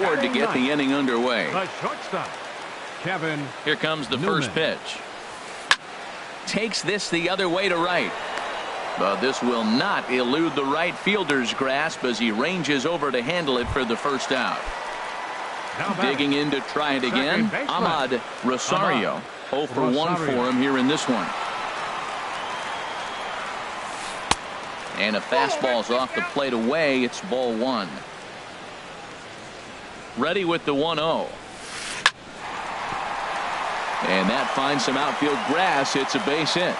board to get the inning underway. The shortstop, Kevin. Here comes the first pitch. Takes this the other way to right. But this will not elude the right fielder's grasp as he ranges over to handle it for the first out. Digging in to try it again, Ahmad Rosario. 0 for 1 for him here in this one. And a fastball's off the plate away. It's ball 1. Ready with the 1-0. And that finds some outfield grass. It's a base hit.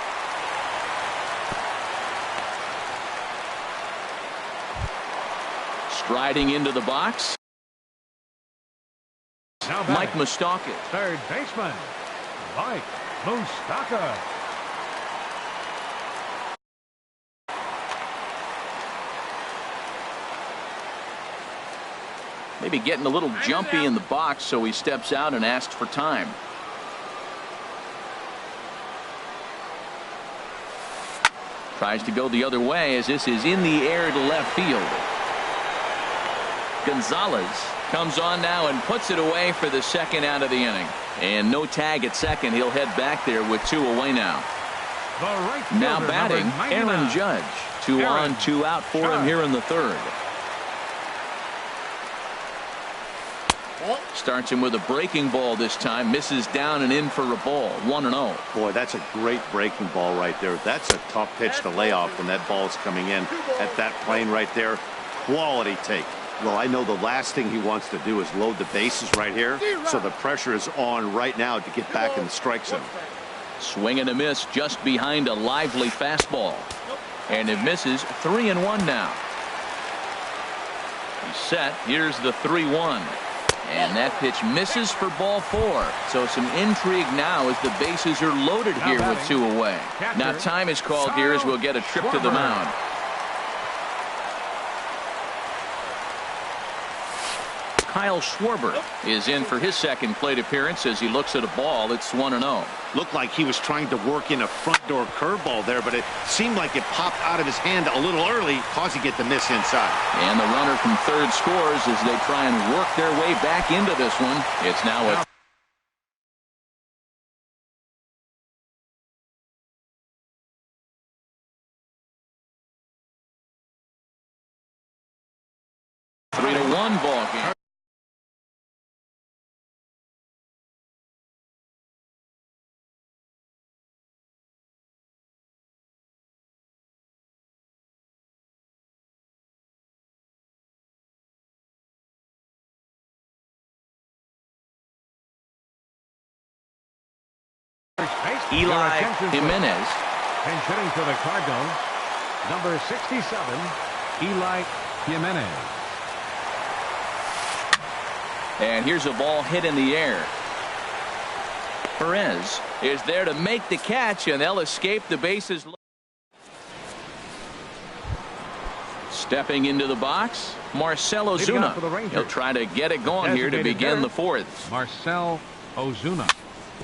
Striding into the box, Mike Moustakas. Third baseman, Mike Moustakas. Maybe getting a little jumpy in the box, so he steps out and asks for time. Tries to go the other way as this is in the air to left field. Gonzalez comes on now and puts it away for the second out of the inning. And no tag at second. He'll head back there with 2 away now. Now batting, Aaron Judge. 2 on, 2 out for him here in the third. Starts him with a breaking ball this time. Misses down and in for a ball. 1-0. Boy, that's a great breaking ball right there. That's a tough pitch to lay off when that ball's coming in at that plane right there. Quality take. Well, I know the last thing he wants to do is load the bases right here. So the pressure is on right now to get back in the strike zone. Swing and a miss just behind a lively fastball. And it misses. 3-1 now. He's set. Here's the 3-1. And that pitch misses for ball 4. So some intrigue now as the bases are loaded here with 2 away. Now time is called here as we'll get a trip to the mound. Kyle Schwarber is in for his second plate appearance as he looks at a ball. It's 1-0. Looked like he was trying to work in a front door curveball there, but it seemed like it popped out of his hand a little early, causing it to miss inside. And the runner from third scores as they try and work their way back into this one. It's now a 3-1 ball game. Eli Jimenez. And hitting for the Cardinals, number 67, Eli Jimenez. And here's a ball hit in the air. Perez is there to make the catch, and they'll escape the bases. Stepping into the box, Marcell Ozuna. He'll try to get it going here to begin the fourth. Marcell Ozuna.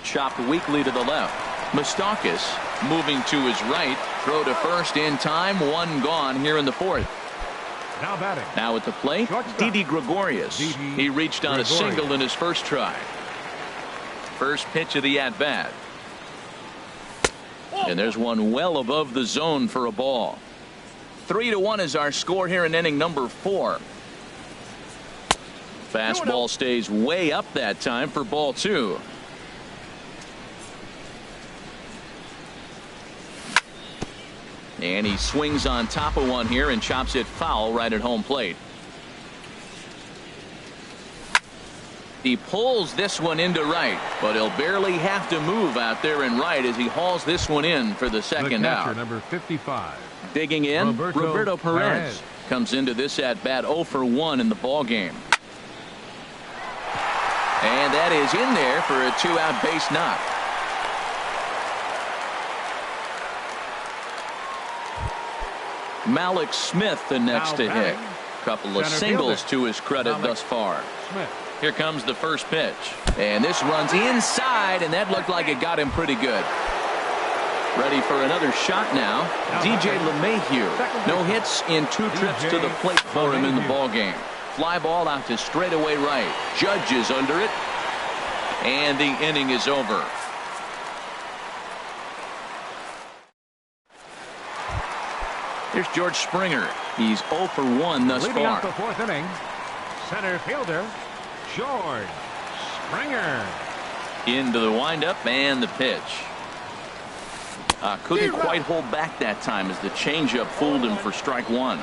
Chopped weakly to the left. Moustakas moving to his right. Throw to first in time. 1 gone here in the fourth. Now batting. Now at the plate, Didi Gregorius. He reached on a single in his first try. First pitch of the at-bat. And there's one well above the zone for a ball. 3-1 is our score here in inning number 4. Fastball stays way up that time for ball 2. And he swings on top of one here and chops it foul right at home plate. He pulls this one into right, but he'll barely have to move out there in right as he hauls this one in for the second out. Number 55. Digging in, Roberto Perez comes into this at bat 0 for 1 in the ball game. And that is in there for a 2-out base knock. Malik Smith the next to hit. Couple of singles to his credit thus far. Here comes the first pitch. And this runs inside, and that looked like it got him pretty good. Ready for another shot now. DJ LeMahieu. No hits in 2 trips to the plate for him in the ball game. fly ball out to straightaway right. Judge is under it. And the inning is over. Here's George Springer. He's 0 for 1 thus Leading far. up the fourth inning, center fielder George Springer. Into the windup and the pitch. Couldn't quite hold back that time as the changeup fooled him for strike one.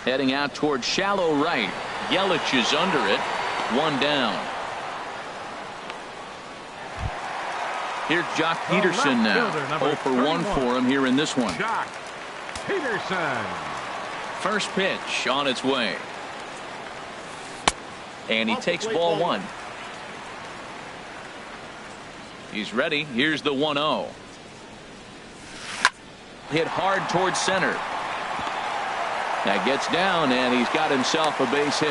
Heading out toward shallow right. Yelich is under it. One down. Here's Jock Peterson now. 0 for 1 for him here in this one. Jock Peterson. First pitch on its way. And he takes ball one. He's ready. Here's the 1-0. Hit hard towards center. That gets down, and he's got himself a base hit.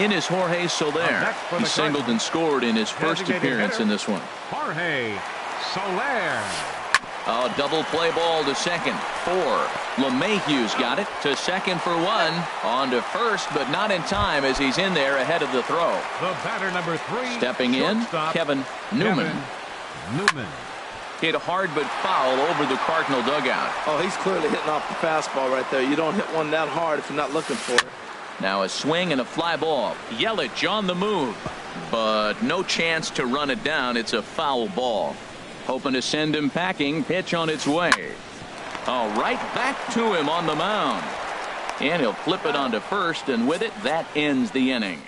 In is Jorge Soler. He singled and scored in his first appearance in this one. Jorge Soler. A double play ball to second. 4. LeMahieu's got it to second for 1. On to first, but not in time as he's in there ahead of the throw. The batter number 3. Stepping in, Kevin Newman. Hit hard but foul over the Cardinal dugout. Oh, he's clearly hitting off the fastball right there. You don't hit one that hard if you're not looking for it. Now a swing and a fly ball. Yelich on the move, but no chance to run it down. It's a foul ball. Hoping to send him packing. Pitch on its way. Oh, right back to him on the mound. And he'll flip it onto first, and with it, that ends the inning.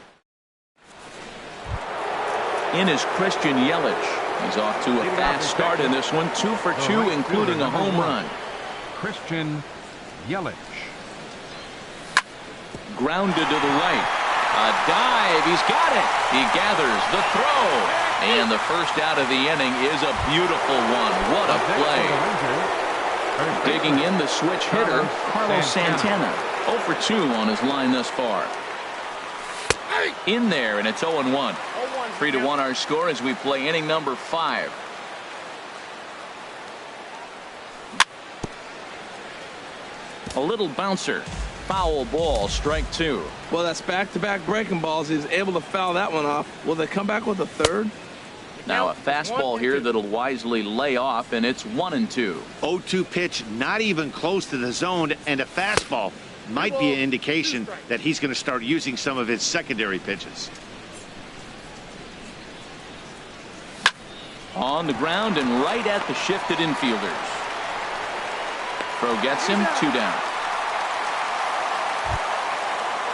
In is Christian Yelich. He's off to a fast start in this one. 2 for 2, including a home run. Christian Yelich. Grounded to the right. A dive. He's got it. He gathers the throw. And the first out of the inning is a beautiful one. What a play. Digging in the switch hitter, Carlos Santana. 0 for 2 on his line thus far. In there, and it's 0-1. 3-1 our score as we play inning number 5. A little bouncer. Foul ball, strike 2. Well, that's back-to-back breaking balls. He's able to foul that one off. Will they come back with a third? Now a fastball here that'll wisely lay off, and it's 1-2. 0-2 pitch, not even close to the zone, and a fastball might be an indication that he's going to start using some of his secondary pitches. On the ground and right at the shifted infielders. Throw gets him, 2 down.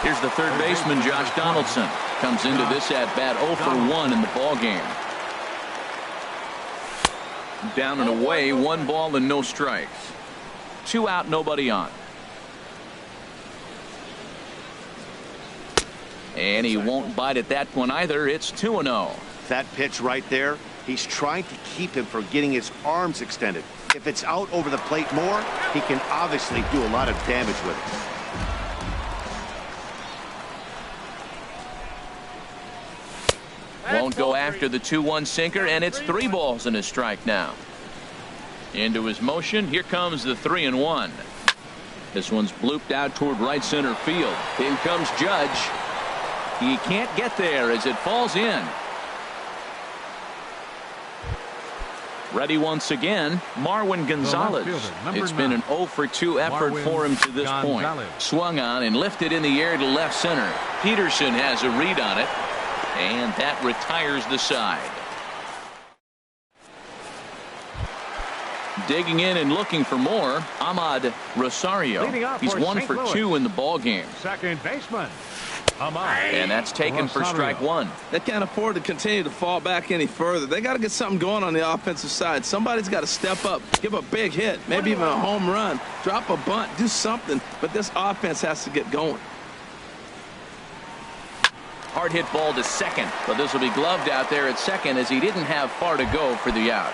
Here's the third baseman, Josh Donaldson. Comes into this at-bat 0 for 1 in the ball game. Down and away, 1 ball and no strikes. 2 out, nobody on. And he won't bite at that one either. It's 2-0. That pitch right there, he's trying to keep him from getting his arms extended. If it's out over the plate more, he can obviously do a lot of damage with it. Won't go after the 2-1 sinker, and it's 3 balls and a strike now. Into his motion. Here comes the 3-1. This one's blooped out toward right center field. In comes Judge. He can't get there as it falls in. Ready once again, Marwin Gonzalez. It's been an 0 for 2 effort for him to this point. Swung on and lifted in the air to left center. Peterson has a read on it, and that retires the side. Digging in and looking for more, Ahmad Rosario. He's 1 for 2 in the ball game. Second baseman, Ahmad. And that's taken for strike 1. They can't afford to continue to fall back any further. They got to get something going on the offensive side. Somebody's got to step up, give a big hit, maybe even a home run, drop a bunt, do something. But this offense has to get going. Hard hit ball to second, but this will be gloved out there at second as he didn't have far to go for the out.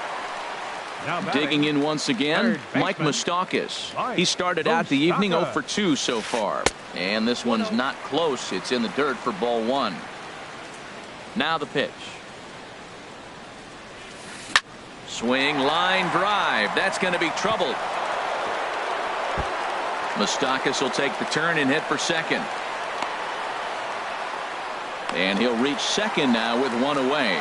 Digging in once again, Mike Moustakas. He started out the evening 0 for 2 so far. And this one's not close. It's in the dirt for ball 1. Now the pitch. Swing, line drive. That's going to be trouble. Moustakas will take the turn and hit for second. And he'll reach second now with one away.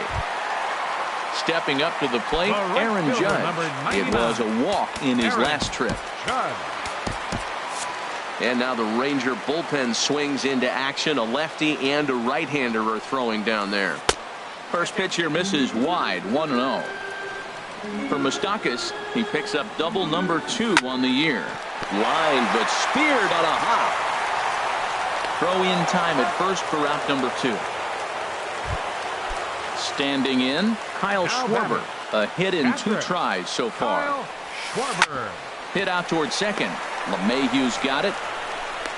Stepping up to the plate, Aaron Judge. It was a walk in his last trip. And now the Ranger bullpen swings into action. A lefty and a right-hander are throwing down there. First pitch here misses wide, 1-0. For Moustakas, he picks up double number 2 on the year. Line, but speared on a hop. Throw in time at first for out number 2. Standing in, Kyle Schwarber. A hit in 2 tries so far. Hit out towards second. LeMahieu's got it.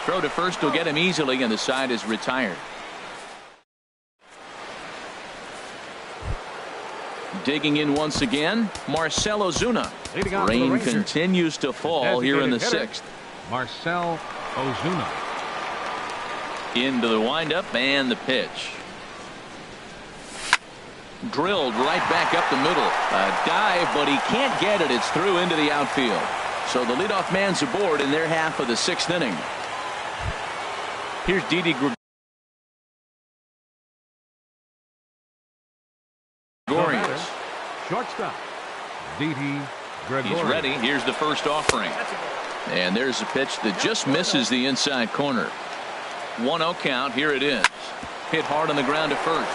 Throw to first will get him easily, and the side is retired. Digging in once again, Marcell Ozuna. Rain continues to fall here in the 6th. Marcell Ozuna. Into the windup and the pitch. Drilled right back up the middle. A dive, but he can't get it. It's through into the outfield. So the leadoff man's aboard in their half of the 6th inning. Here's Didi Gregorius. Shortstop. Didi Gregorius. He's ready. Here's the first offering. And there's a pitch that just misses the inside corner. 1-0 count. Here it is. Hit hard on the ground to first.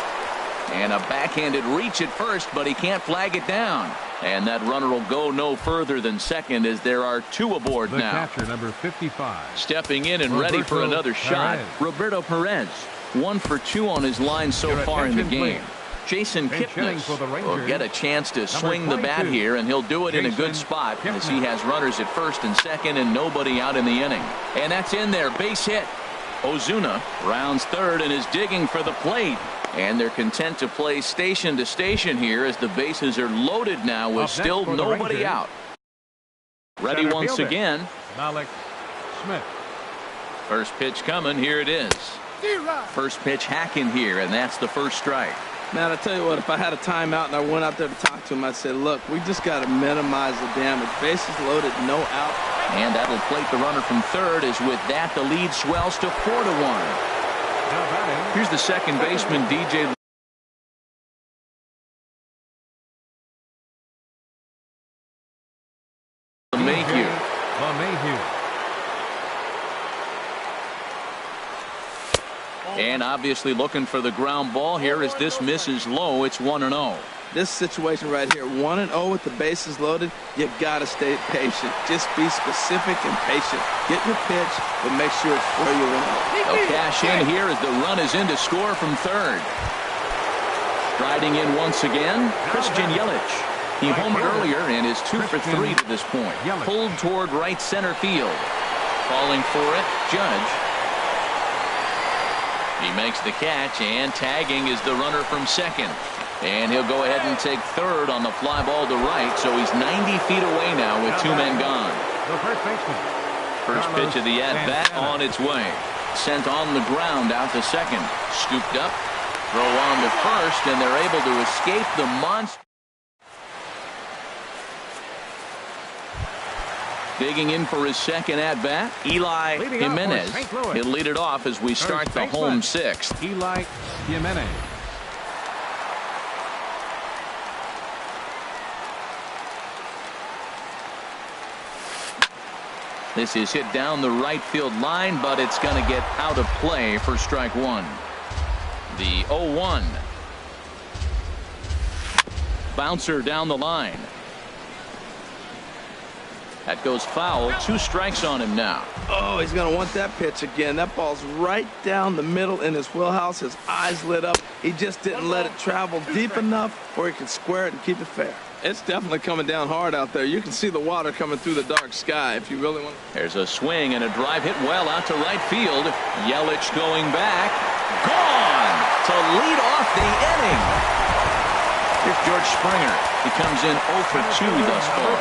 And a backhanded reach at first, but he can't flag it down. And that runner will go no further than second as there are 2 aboard the now. Catcher, number 55. Stepping in and ready for another shot. Roberto Perez. 1 for 2 on his line so far in the game. Jason Kipnis will get a chance to swing the bat here, and he'll do it in a good spot as he has runners at first and second and nobody out in the inning. And that's in there. Base hit. Ozuna rounds third and is digging for the plate. And they're content to play station to station here as the bases are loaded now with still nobody out. Ready Center once fielder, again. Malik Smith. First pitch coming. Here it is. First pitch hacking here, and that's the first strike. Man, I tell you what, if I had a timeout and I went out there to talk to him, I'd say, look, we just got to minimize the damage. Bases loaded, no out. And that'll plate the runner from third as with that the lead swells to 4-1. Here's the second baseman, DJ LeMahieu. And obviously looking for the ground ball here as this misses low. It's 1-0. This situation right here, 1-0 with the bases loaded, you got to stay patient. Just be specific and patient. Get your pitch, but make sure it's where you want it. They'll cash in here as the run is in to score from third. Striding in once again, Christian Yelich. He homered earlier and is 2 for 3 to this point. Pulled toward right center field. Falling for it, Judge. He makes the catch, and tagging is the runner from second. And he'll go ahead and take third on the fly ball to right, so he's 90 feet away now with 2 men gone. The first baseman. First pitch of the at-bat on its way. Sent on the ground out to second. Scooped up. Throw on to first, and they're able to escape the monster. Digging in for his second at-bat, Eli Jimenez. He'll lead it off as we start the home 6th. Eli Jimenez. This is hit down the right field line, but it's going to get out of play for strike 1. The 0-1. Bouncer down the line. That goes foul. 2 strikes on him now. Oh, he's going to want that pitch again. That ball's right down the middle in his wheelhouse. His eyes lit up. He just didn't let it travel deep enough where he could square it and keep it fair. It's definitely coming down hard out there. You can see the water coming through the dark sky if you really want. There's a swing and a drive hit well out to right field. Yelich going back. Gone to lead off the inning. Here's George Springer. He comes in 0 for 2 thus far.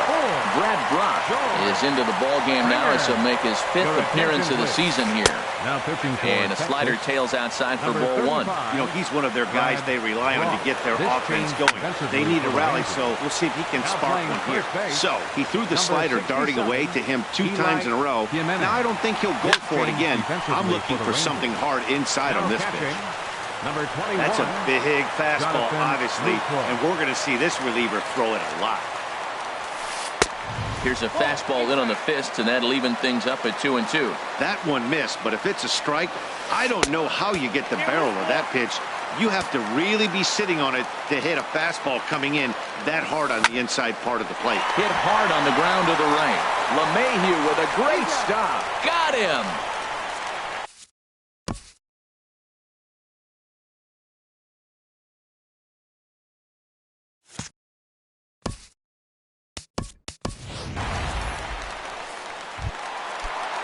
Brad Brock is into the ball game now as he'll make his 5th appearance of the season here. Now pitching for And a slider Texas. tails outside for Number ball 1. 35. You know, he's one of their guys they rely on to get their This offense change going. defensively They need a for the rally, Rangers. so we'll see if he can Now spark playing one here. first base. So he threw the Number slider darting 67, away to him 2 Eli times in a row. Jimenez. Now I don't think he'll go This for it change again. defensively I'm looking for the for something Rangers. hard inside Now on this catching, pitch. Number 21. That's a big fastball, Jonathan obviously, Lucroy. and we're going to see this reliever throw it a lot. Here's a fastball in on the fists, and that'll even things up at 2-2. That one missed, but if it's a strike, I don't know how you get the barrel of that pitch. You have to really be sitting on it to hit a fastball coming in that hard on the inside part of the plate. Hit hard on the ground to the right. LeMahieu with a great stop. Got him.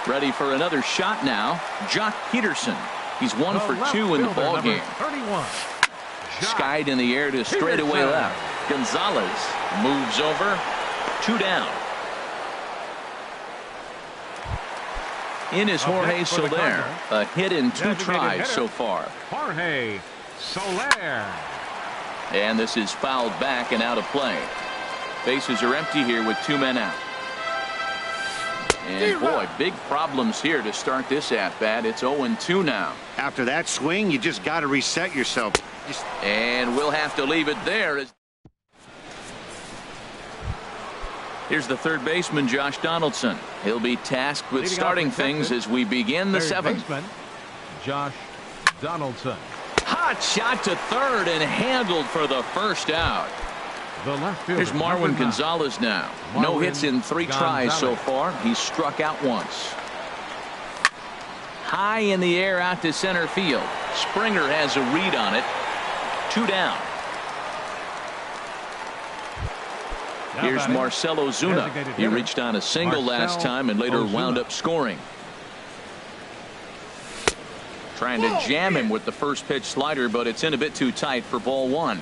Ready for another shot now. Jock Peterson. He's 1 for 2 in the ball game. 31. Skied in the air to straightaway left. Gonzalez moves over. 2 down. In is Jorge Soler. A hit in 2 tries so far. Jorge Soler. And this is fouled back and out of play. Bases are empty here with 2 men out. And boy, big problems here to start this at-bat. It's 0-2 now. After that swing, you just got to reset yourself. And we'll have to leave it there. Here's the third baseman, Josh Donaldson. He'll be tasked with starting things as we begin the 7th. Baseman, Josh Donaldson. Hot shot to third and handled for the first out. The left fielder. Here's Marwin Gonzalez now. No Marwin hits in 3 tries so far. He's struck out once. High in the air out to center field. Springer has a read on it. 2 down. Here's Marcell Ozuna. He reached on a single last time and later wound up scoring. Trying to jam him with the first pitch slider, but it's in a bit too tight for ball 1.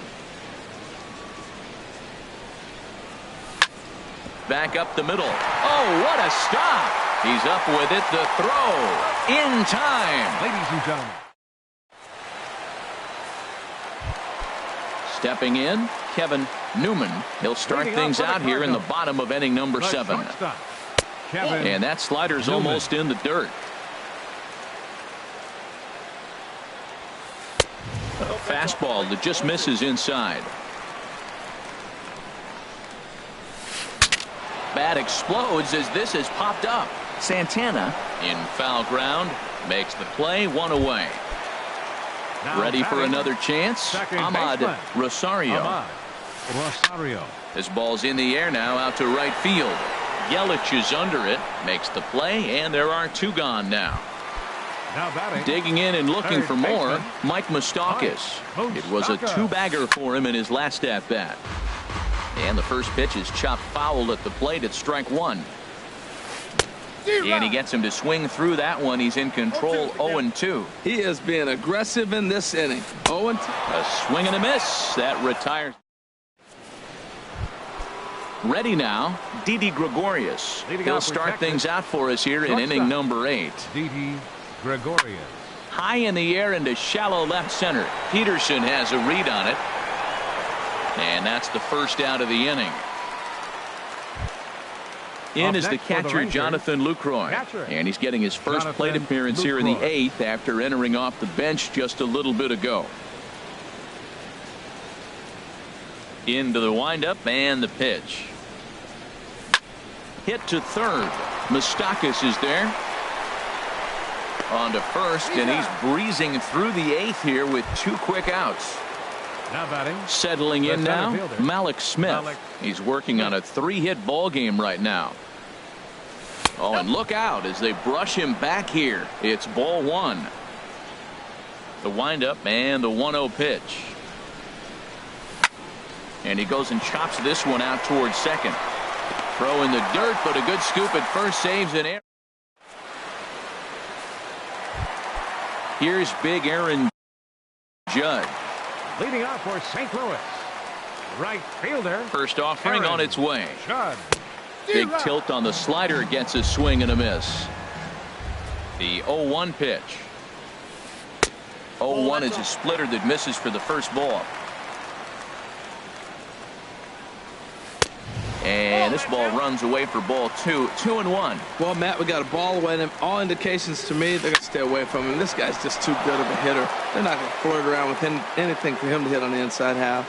Back up the middle. Oh, what a stop. He's up with it. The throw in time. Ladies and gentlemen. Stepping in, Kevin Newman. He'll start things out here in the bottom of inning number 7. And that slider's almost in the dirt. A fastball that just misses inside. Bat explodes as this has popped up. Santana in foul ground makes the play, 1 away. Now ready for another chance. Ahmad Rosario. This ball's in the air now out to right field. Yelich is under it, makes the play, and there are 2 gone now. Digging in and looking for more, Mike Moustakas. It was a 2-bagger for him in his last at-bat. And the first pitch is chopped foul at the plate at strike 1. And he gets him to swing through that one. He's in control, 0-2. He is being aggressive in this inning. 0-2. A swing and a miss. That retires. Ready now, Didi Gregorius. He'll start things out for us here in inning number 8. Didi Gregorius. High in the air into shallow left center. Peterson has a read on it. And that's the first out of the inning. In is the catcher, Jonathan Lucroy. And he's getting his first plate appearance here in the 8th after entering off the bench just a little bit ago. Into the windup and the pitch. Hit to third. Moustakas is there. On to first, and he's breezing through the 8th here with 2 quick outs. Now batting. Settling in now, Malik Smith. He's working on a 3-hit ball game right now. Oh, and look out as they brush him back here. It's ball 1. The windup and the 1-0 pitch. And he goes and chops this one out towards second. Throw in the dirt, but a good scoop at first, saves an error. Here's big Aaron Judge. Leading off for St. Louis. Right fielder. First offering on its way. Judd. Big tilt on the slider, gets a swing and a miss. The 0-1 pitch. 0-1 is a splitter that misses for the first ball. And this ball runs away for ball 2. 2-1. Well, Matt, we got a ball away, and all indications to me they're going to stay away from him. This guy's just too good of a hitter. They're not going to flirt around with anything for him to hit on the inside half.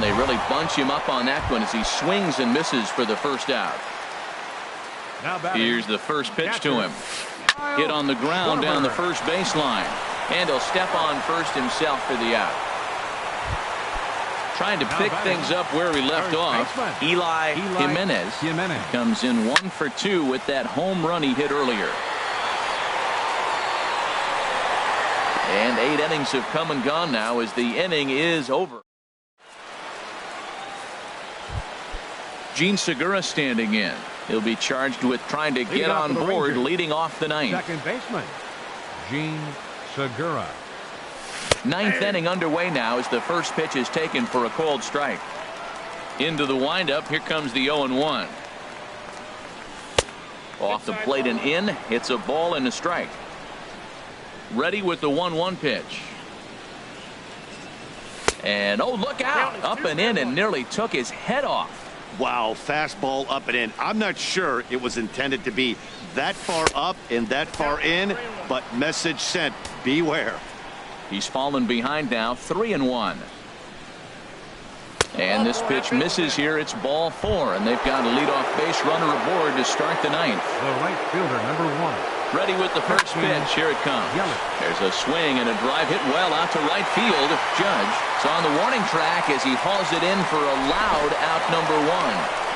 They really bunch him up on that one as he swings and misses for the first out. Here's the first pitch to him. Hit on the ground down the first baseline. And he'll step on first himself for the out. Trying to pick things up where he left off. Eli Jimenez comes in 1 for 2 with that home run he hit earlier. And 8 innings have come and gone now as the inning is over. Gene Segura standing in. He'll be charged with trying to get on board leading off the ninth. Second baseman, Gene Segura. Ninth inning underway now as the first pitch is taken for a called strike. Into the windup. Here comes the 0-1. Off the plate and in. It's a ball and a strike. Ready with the 1-1 pitch. And oh, look out. Up and in and nearly took his head off. Wow, fastball up and in. I'm not sure it was intended to be that far up and that far in, but message sent. Beware. He's fallen behind now, 3-1. And this pitch misses here. It's ball 4, and they've got a leadoff base runner aboard to start the ninth. The right fielder, number 1. Ready with the first pitch. Here it comes. There's a swing and a drive hit well out to right field. Judge is on the warning track as he hauls it in for a loud out number 1.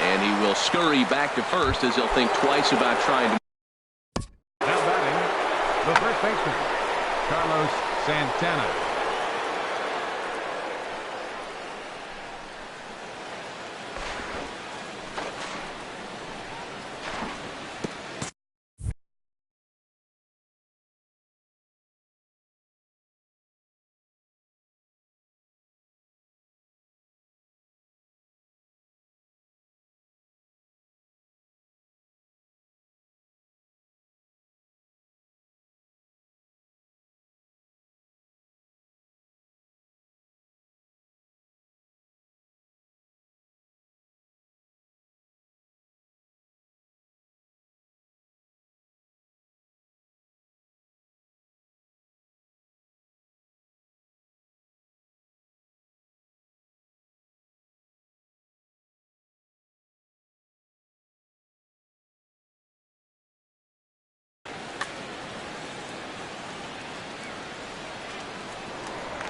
And he will scurry back to first as he'll think twice about trying to. Now batting, the first baseman, Carlos Santana.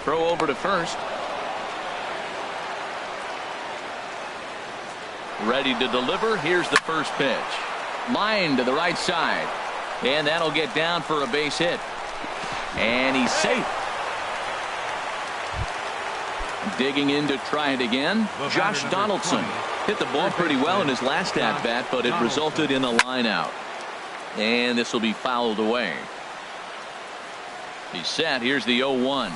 Throw over to first. Ready to deliver. Here's the first pitch. Line to the right side. And that'll get down for a base hit. And he's safe. Digging in to try it again. Josh Donaldson hit the ball pretty well in his last at-bat, but it resulted in a line out. And this will be fouled away. He's set. Here's the 0-1.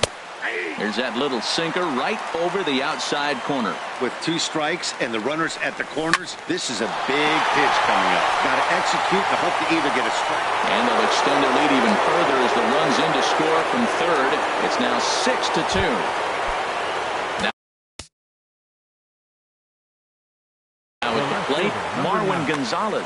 There's that little sinker right over the outside corner. With 2 strikes and the runners at the corners, this is a big pitch coming up. Got to execute and hope to either get a strike. And they'll extend their lead even further as the run's in to score from third. It's now 6-2. Now at the plate, Marwin Gonzalez.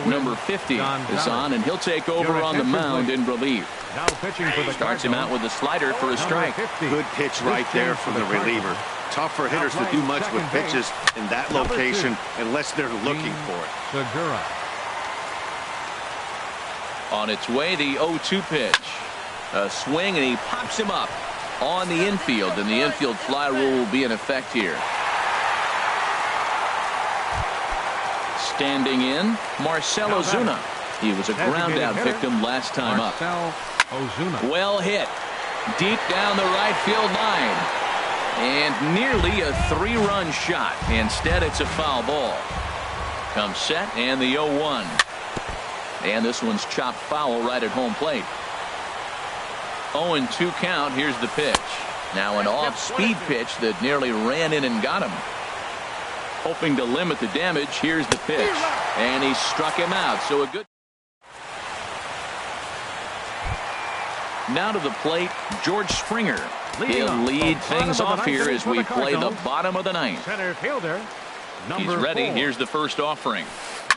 Number 50 is on, and he'll take over on the mound in relief. Now pitching for the Starts him out with a slider for a strike. Good pitch right there from the reliever. Tough for hitters to do much with pitches in that location unless they're looking for it. Segura. On its way, the 0-2 pitch. A swing, and he pops him up on the infield, and the infield fly rule will be in effect here. Standing in, Marcell Ozuna. He was a ground-out victim last time up. Well hit. Deep down the right field line. And nearly a 3-run shot. Instead, it's a foul ball. Comes set, and the 0-1. And this one's chopped foul right at home plate. 0-2 count. Here's the pitch. Now an off-speed pitch that nearly ran in and got him. Hoping to limit the damage. Here's the pitch. And he struck him out. So a good. Now to the plate, George Springer. He'll lead things off here as we play the bottom of the ninth. Center fielder, He's ready. Here's the first offering.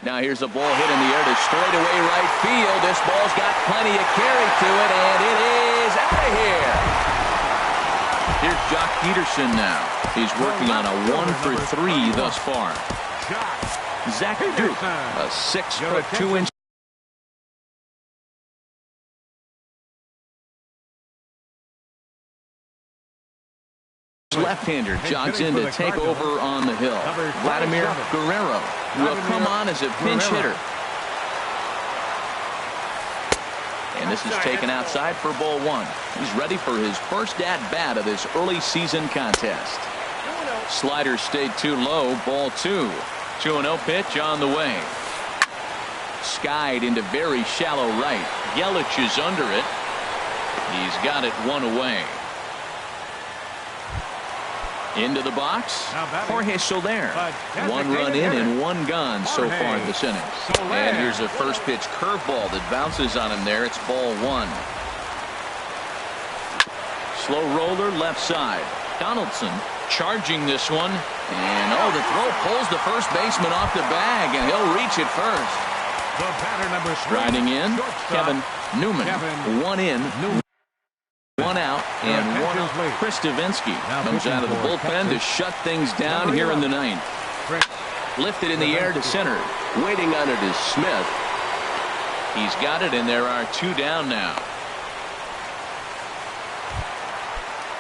Now here's a ball hit in the air to straightaway right field. This ball's got plenty of carry to it, and it is out of here. Here's Jock Peterson now. He's working on a 1-for-3 thus far. Zach Duke, a 6'2" left-hander jogs in to take over on the hill. Vladimir Guerrero will come on as a pinch hitter. And this is taken outside for ball one. He's ready for his first at-bat of this early season contest. Slider stayed too low. Ball two. 2-0 pitch on the way. Skied into very shallow right. Yelich is under it. He's got it one away. Into the box, Jorge Soler. One run in and one gone so far this inning. And here's a first pitch curveball that bounces on him there. It's ball one. Slow roller left side. Donaldson charging this one. And the throw pulls the first baseman off the bag, and he'll reach it first. Riding in, Kevin Newman. One in. One out and one out. Chris Davinsky comes out of the bullpen to shut things down here in the ninth. Lifted in the air to center. Waiting on it is Smith. He's got it, and there are two down now.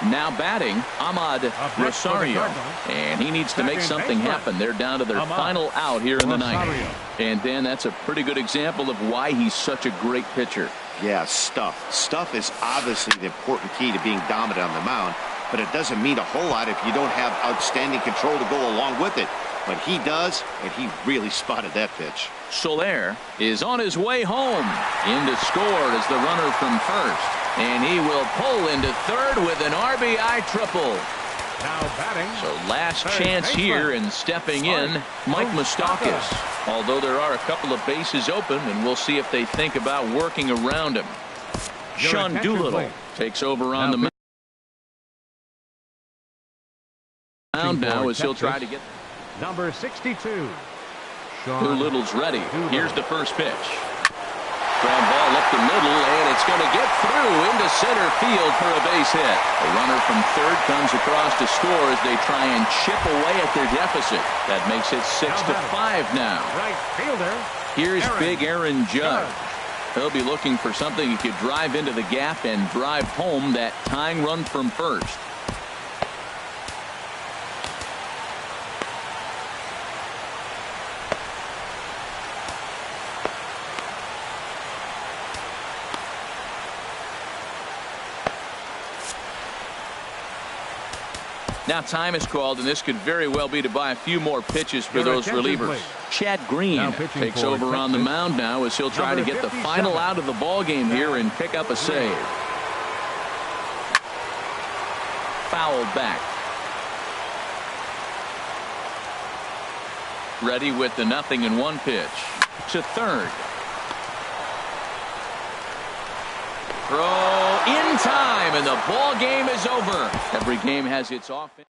Now batting, Ahmad Rosario. And he needs to make something happen. They're down to their final out here in the ninth. And Dan, that's a pretty good example of why he's such a great pitcher. Yeah, stuff. Stuff is obviously the important key to being dominant on the mound, but it doesn't mean a whole lot if you don't have outstanding control to go along with it. But he does, and he really spotted that pitch. Soler is on his way home. In to score is the runner from first. And he will pull into third with an RBI triple. Now batting. So last chance here, and stepping in, Mike Moustakas. Although there are a couple of bases open, and we'll see if they think about working around him. Sean Doolittle takes over on the mound now as he'll try to get. Number 62. Doolittle's ready. Here's the first pitch. Ground ball up the middle, and it's going to get through into center field for a base hit. A runner from third comes across to score as they try and chip away at their deficit. That makes it 6-5 now. Right fielder. Here's big Aaron Judge. He'll be looking for something he could drive into the gap and drive home that tying run from first. Now time is called, and this could very well be to buy a few more pitches for those relievers. Chad Green takes over on the mound now as he'll try to get the final out of the ball game here and pick up a save. Fouled back. Ready with the 0-1 pitch to third. Throw in time, and the ball game is over. Every game has its offense.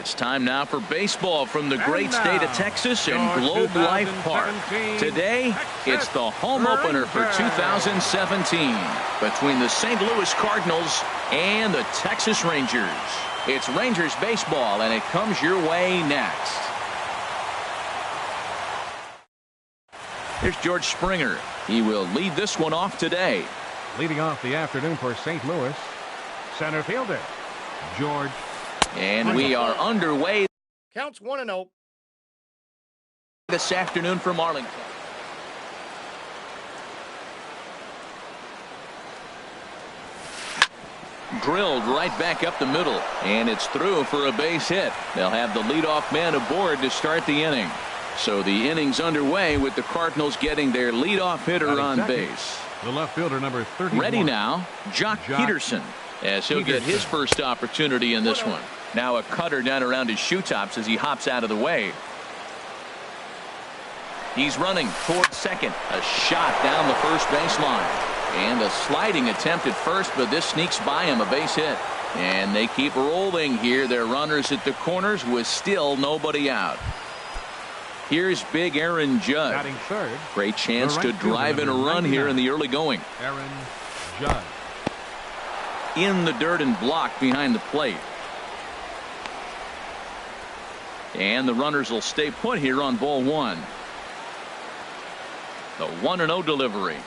It's time now for baseball from the great state of Texas and Globe Life Park. Today, it's the home opener for 2017 between the St. Louis Cardinals and the Texas Rangers. It's Rangers baseball, and it comes your way next. Here's George Springer. He will lead this one off today. Leading off the afternoon for St. Louis, center fielder George. And we are underway. Counts 1-0. This afternoon from Arlington. Drilled right back up the middle, and it's through for a base hit. They'll have the leadoff man aboard to start the inning. So the inning's underway with the Cardinals getting their leadoff hitter on base. The left fielder, number 31. Ready now, Jock Peterson, as he'll get his first opportunity in this one. Now a cutter down around his shoe tops as he hops out of the way. He's running towards second. A shot down the first baseline. And a sliding attempt at first, but this sneaks by him, a base hit. And they keep rolling here. Their runners at the corners with still nobody out. Here's big Aaron Judd. Batting third. Great chance to drive in a run here in the early going. Aaron Judd. In the dirt and blocked behind the plate. And the runners will stay put here on ball one. The 1-0 delivery.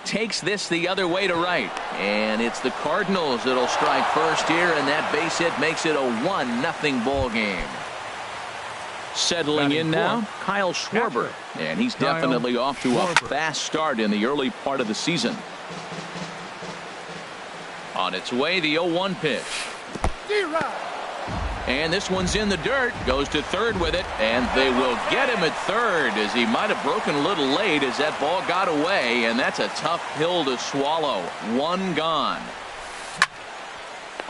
Takes this the other way to right. And it's the Cardinals that'll strike first here, and that base hit makes it a 1-0 ball game. Settling in now, Kyle Schwarber. And he's definitely off to a fast start in the early part of the season. On its way, the 0-1 pitch. And this one's in the dirt. Goes to third with it, and they will get him at third, as he might have broken a little late as that ball got away, and that's a tough pill to swallow. One gone.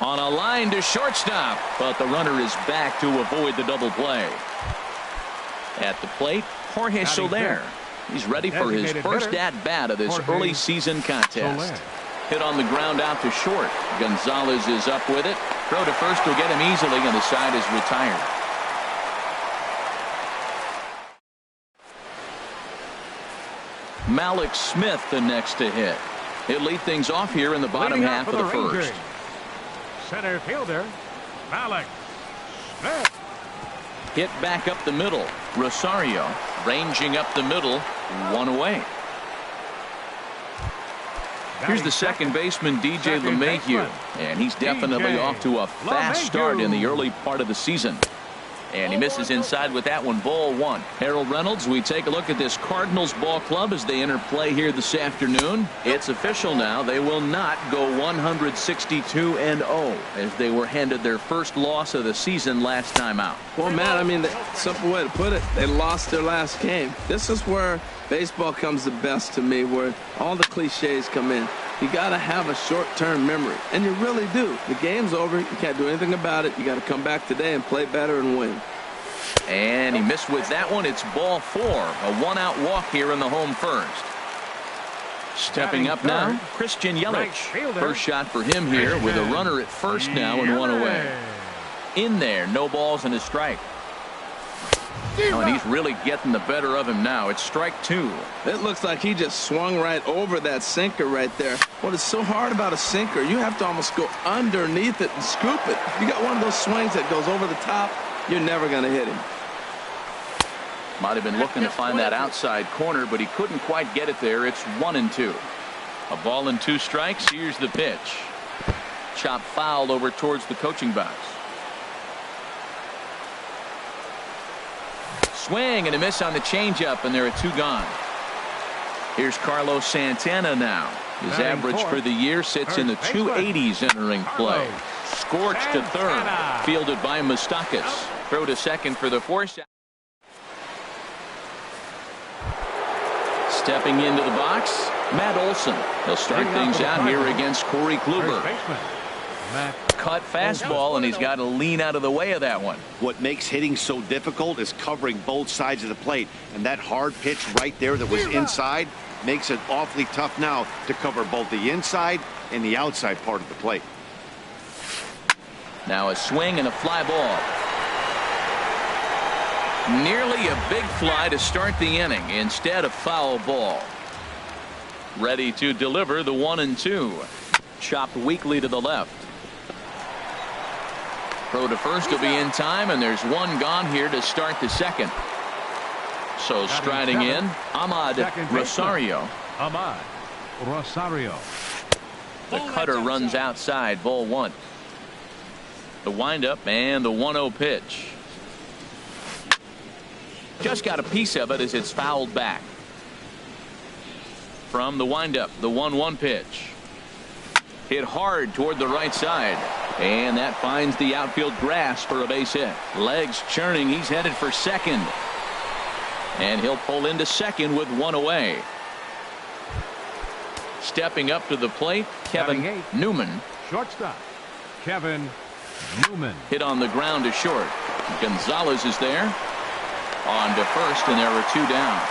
On a line to shortstop, but the runner is back to avoid the double play. At the plate, Jorge Soler. He's ready for his first at-bat of this early season contest. Hit on the ground out to short. Gonzalez is up with it. Throw to first will get him easily, and the side is retired. Malik Smith the next to hit. He'll lead things off here in the bottom half of the first. Center fielder Malik Smith. Hit back up the middle. Rosario ranging up the middle. One away. Here's the second baseman, DJ LeMahieu, and he's definitely off to a fast start in the early part of the season. And he misses inside with that one, ball one. Harold Reynolds, we take a look at this Cardinals ball club as they enter play here this afternoon. It's official now. They will not go 162-0 as they were handed their first loss of the season last time out. Well, Matt, I mean, the simple way to put it, they lost their last game. This is where baseball comes the best to me, where all the cliches come in. You got to have a short-term memory, and you really do. The game's over. You can't do anything about it. You got to come back today and play better and win. And he missed with that one. It's ball four. A one-out walk here in the home first. Stepping up now, Christian Yelich. First shot for him here with a runner at first now and one away. In there, no balls and a strike. Oh, and he's really getting the better of him now. It's strike two. It looks like he just swung right over that sinker right there. What is so hard about a sinker, you have to almost go underneath it and scoop it. You got one of those swings that goes over the top, you're never going to hit him. Might have been looking to find that outside corner, but he couldn't quite get it there. It's 1-2. A ball and two strikes. Here's the pitch. Chop foul over towards the coaching box. Swing and a miss on the changeup, and there are two gone. Here's Carlos Santana now. His average for the year sits in the 280s entering play. Scorched to third. Fielded by Moustakas. Throw to second for the force. Stepping into the box, Matt Olson. He'll start things out here against Corey Kluber. Cut fastball, and he's got to lean out of the way of that one. What makes hitting so difficult is covering both sides of the plate, and that hard pitch right there that was inside makes it awfully tough now to cover both the inside and the outside part of the plate. Now a swing and a fly ball. Nearly a big fly to start the inning. Instead, a foul ball. Ready to deliver the 1-2. Chopped weakly to the left. Throw to first will be in time, and there's one gone here to start the second. So striding in, Ahmad Rosario. Ahmad Rosario. The cutter runs outside, ball one. The windup and the 1-0 pitch. Just got a piece of it as it's fouled back. From the windup, the 1-1 pitch. Hit hard toward the right side. And that finds the outfield grass for a base hit. Legs churning. He's headed for second. And he'll pull into second with one away. Stepping up to the plate, Kevin Newman. Shortstop, Kevin Newman. Hit on the ground to short. Gonzalez is there. On to first, and there are two down.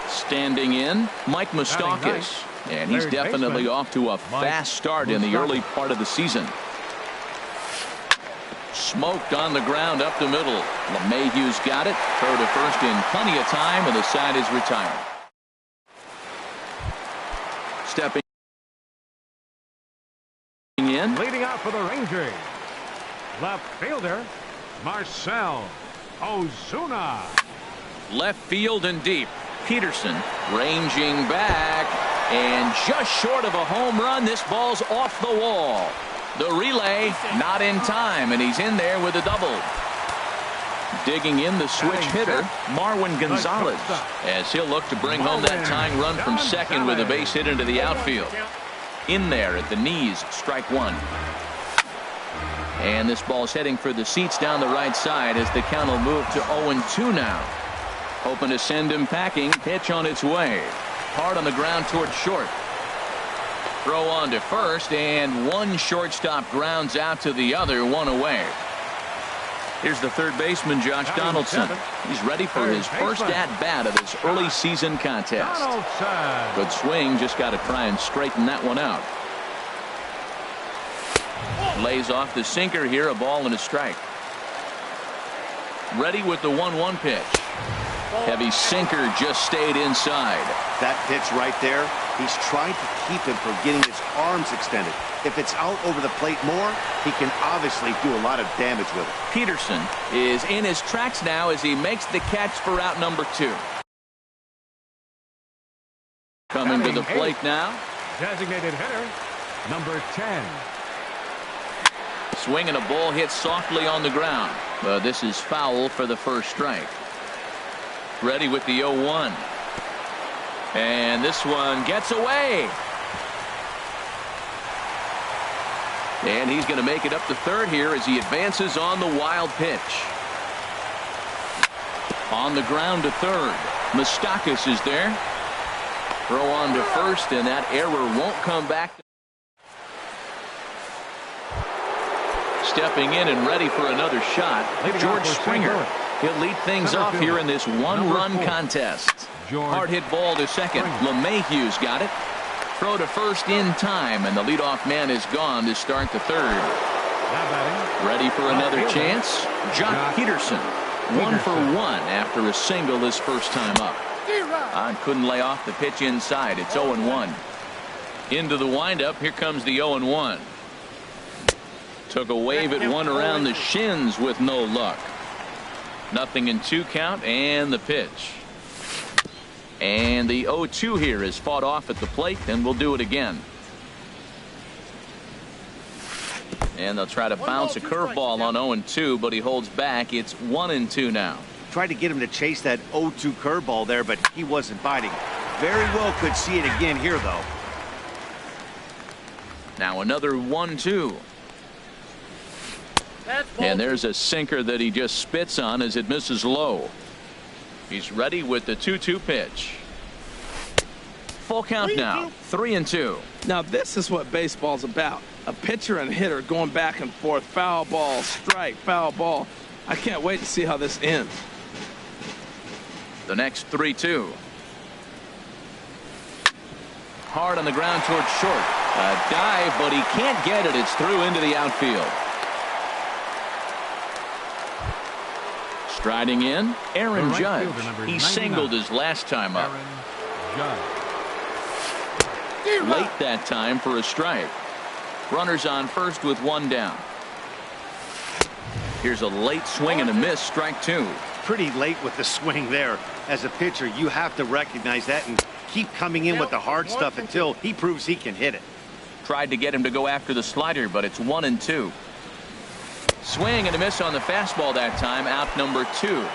Standing in, Mike Moustakas. And he's definitely off to a fast start in the early part of the season. Smoked on the ground up the middle. LeMahieu's got it. Throw to first in plenty of time, and the side is retired. Stepping in. Leading out for the Rangers, left fielder Marcell Ozuna. Left field and deep. Peterson ranging back, and just short of a home run. This ball's off the wall. The relay not in time, and he's in there with a double. Digging in the switch hitter, Marwin Gonzalez, as he'll look to bring home that tying run from second with a base hit into the outfield. In there at the knees, strike one. And this ball's heading for the seats down the right side as the count will move to 0-2 now. Hoping to send him packing. Pitch on its way. Hard on the ground toward short. Throw on to first, and one shortstop grounds out to the other, one away. Here's the third baseman, Josh Donaldson. He's ready for his first at-bat of this early season contest. Good swing, just got to try and straighten that one out. Lays off the sinker here, a ball and a strike. Ready with the 1-1 pitch. Heavy sinker just stayed inside. That pitch right there, he's trying to keep him from getting his arms extended. If it's out over the plate more, he can obviously do a lot of damage with it. Peterson is in his tracks now as he makes the catch for out number 2. Coming to the plate now. Designated hitter, number 10. Swinging a ball hit softly on the ground. But this is foul for the first strike. Ready with the 0-1. And this one gets away. And he's going to make it up to third here as he advances on the wild pitch. On the ground to third. Moustakas is there. Throw on to first, and that error won't come back. Stepping in and ready for another shot, George Springer. He'll lead things off here in this one-run contest. Hard hit ball to second. LeMahieu's got it. Throw to first in time, and the leadoff man is gone to start the third. Ready for another chance? Jock Peterson. 1 for 1 after a single his first time up. Couldn't lay off the pitch inside. It's 0-1. Into the windup. Here comes the 0-1. Took a wave at one around the shins with no luck. 0-2 count, and the pitch. And the 0-2 here is fought off at the plate, and we'll do it again. And they'll try to bounce a curveball on 0-2, but he holds back. It's 1-2 now. Tried to get him to chase that 0-2 curveball there, but he wasn't biting. Very well could see it again here, though. Now another 1-2. And there's a sinker that he just spits on as it misses low. He's ready with the 2-2 pitch. Full count now. 3-2. Now this is what baseball's about. A pitcher and hitter going back and forth. Foul ball, strike, foul ball. I can't wait to see how this ends. The next 3-2. Hard on the ground towards short. A dive, but he can't get it. It's through into the outfield. Striding in, Aaron right Judge. fielder, number He 99. singled his last time up. Aaron Judge. Late that time for a strike. Runners on first with one down. Here's a late swing and a miss, strike two. Pretty late with the swing there. As a pitcher, you have to recognize that and keep coming in with the hard stuff until he proves he can hit it. Tried to get him to go after the slider, but it's 1-2. Swing and a miss on the fastball that time, out number 2.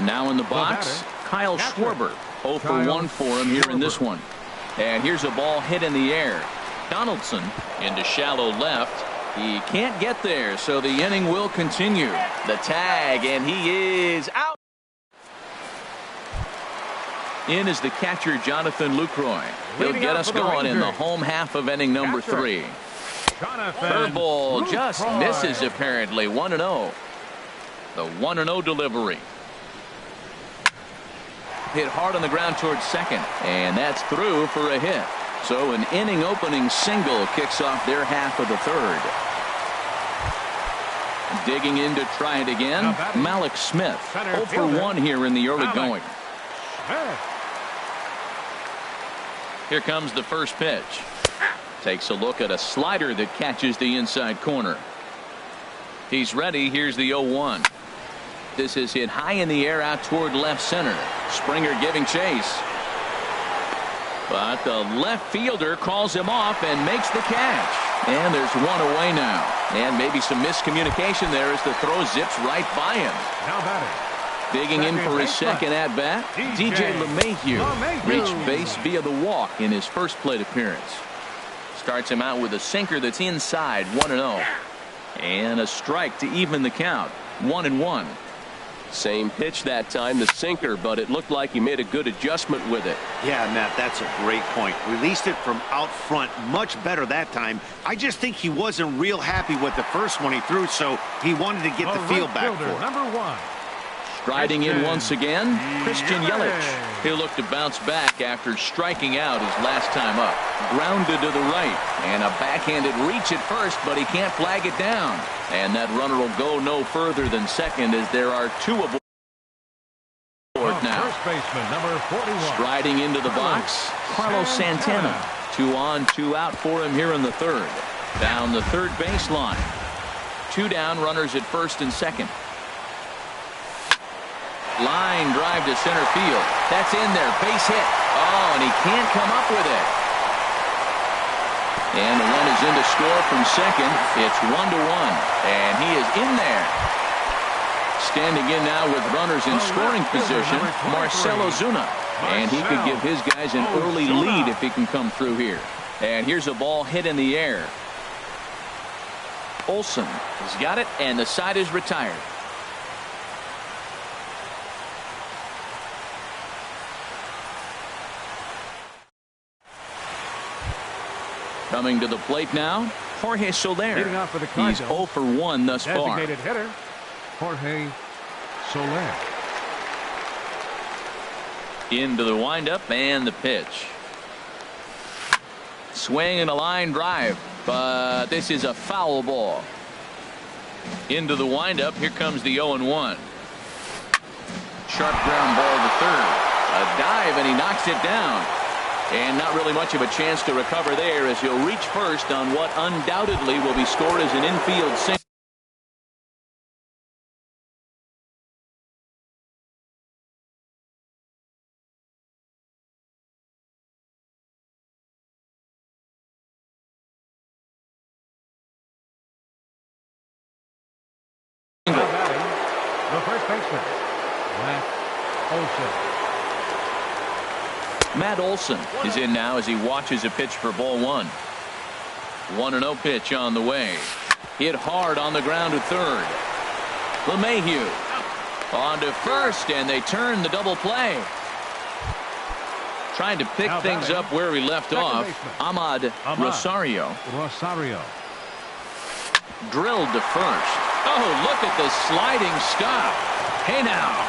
Now in the box, Kyle Schwarber. 0 for 1 for him here in this one. And here's a ball hit in the air. Donaldson into shallow left. He can't get there, so the inning will continue. The tag, and he is out. In is the catcher, Jonathan Lucroy. He'll get us going in the home half of inning number 3. Curveball just misses, apparently. 1-0. The 1-0 delivery. Hit hard on the ground towards second, and that's through for a hit. So an inning opening single kicks off their half of the third. Digging in to try it again, Malik Smith. 0 for 1 here in the early going. Here comes the first pitch. Takes a look at a slider that catches the inside corner. He's ready. Here's the 0-1. This is hit high in the air out toward left center. Springer giving chase. But the left fielder calls him off and makes the catch. And there's one away now. And maybe some miscommunication there as the throw zips right by him. Now batting. Digging in for his second at-bat, DJ LeMahieu reached base via the walk in his first plate appearance. Starts him out with a sinker that's inside, 1-0. And a strike to even the count, 1-1. Same pitch that time, the sinker, but it looked like he made a good adjustment with it. Yeah, Matt, that's a great point. Released it from out front much better that time. I just think he wasn't real happy with the first one he threw, so he wanted to get the feel back for it. Number 1. Striding in once again, Christian Yelich. He'll look to bounce back after striking out his last time up. Grounded to the right, and a backhanded reach at first, but he can't flag it down. And that runner will go no further than second as there are 2 aboard now. First baseman, number 41. Striding into the box, Carlos Santana. 2 on, 2 out for him here in the third. Down the third baseline. 2 down, runners at first and second. Line drive to center field. That's in there. Base hit. Oh, and he can't come up with it. And the run is in to score from second. It's 1-1. And he is in there. Standing in now with runners in scoring position, Marcell Ozuna. And he could give his guys an early lead if he can come through here. And here's a ball hit in the air. Olsen has got it, and the side is retired. Coming to the plate now, Jorge Soler. Leading off for the He's 0 for 1 thus far. Designated hitter, Jorge Soler. Into the windup and the pitch. Swing and a line drive, but this is a foul ball. Into the windup, here comes the 0-1. Sharp ground ball to third. A dive, and he knocks it down. And not really much of a chance to recover there as he'll reach first on what undoubtedly will be scored as an infield single. The first baseman, Matt Olson. Matt Olson is in now as he watches a pitch for ball 1. 1-0 pitch on the way. Hit hard on the ground to third. LeMahieu on to first, and they turn the double play. Trying to pick things up where he left off. Ahmad Rosario. Drilled to first. Oh, look at the sliding stop. Hey now.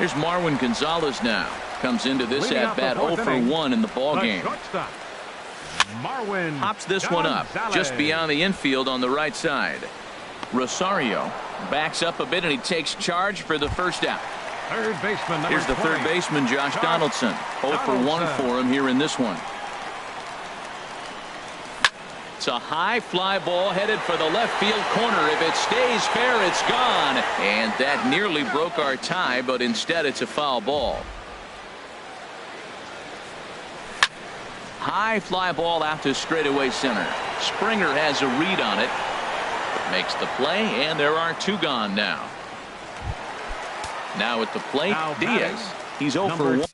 Here's Marwin Gonzalez now. Comes into this at bat 0 for 1 in the ball game. Marwin Pops this one up just beyond the infield on the right side. Rosario backs up a bit, and he takes charge for the first out. Third baseman, Here's the 20. third baseman, Josh Donaldson. 0 for 1 for him here in this one. It's a high fly ball headed for the left field corner. If it stays fair, it's gone. And that nearly broke our tie, but instead it's a foul ball. High fly ball out to straightaway center. Springer has a read on it. Makes the play, and there are two gone now. Now at the plate, Diaz. He's 0 for 1.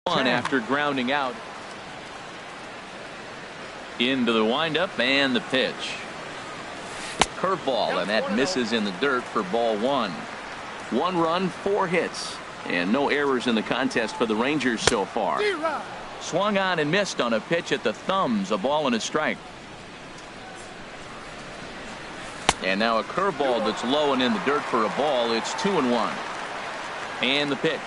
After grounding out. Into the windup and the pitch. Curveball, and that misses in the dirt for ball one. 1 run, 4 hits, and no errors in the contest for the Rangers so far. Swung on and missed on a pitch at the thumbs, a ball and a strike. And now a curveball that's low and in the dirt for a ball. It's 2-1. And the pitch.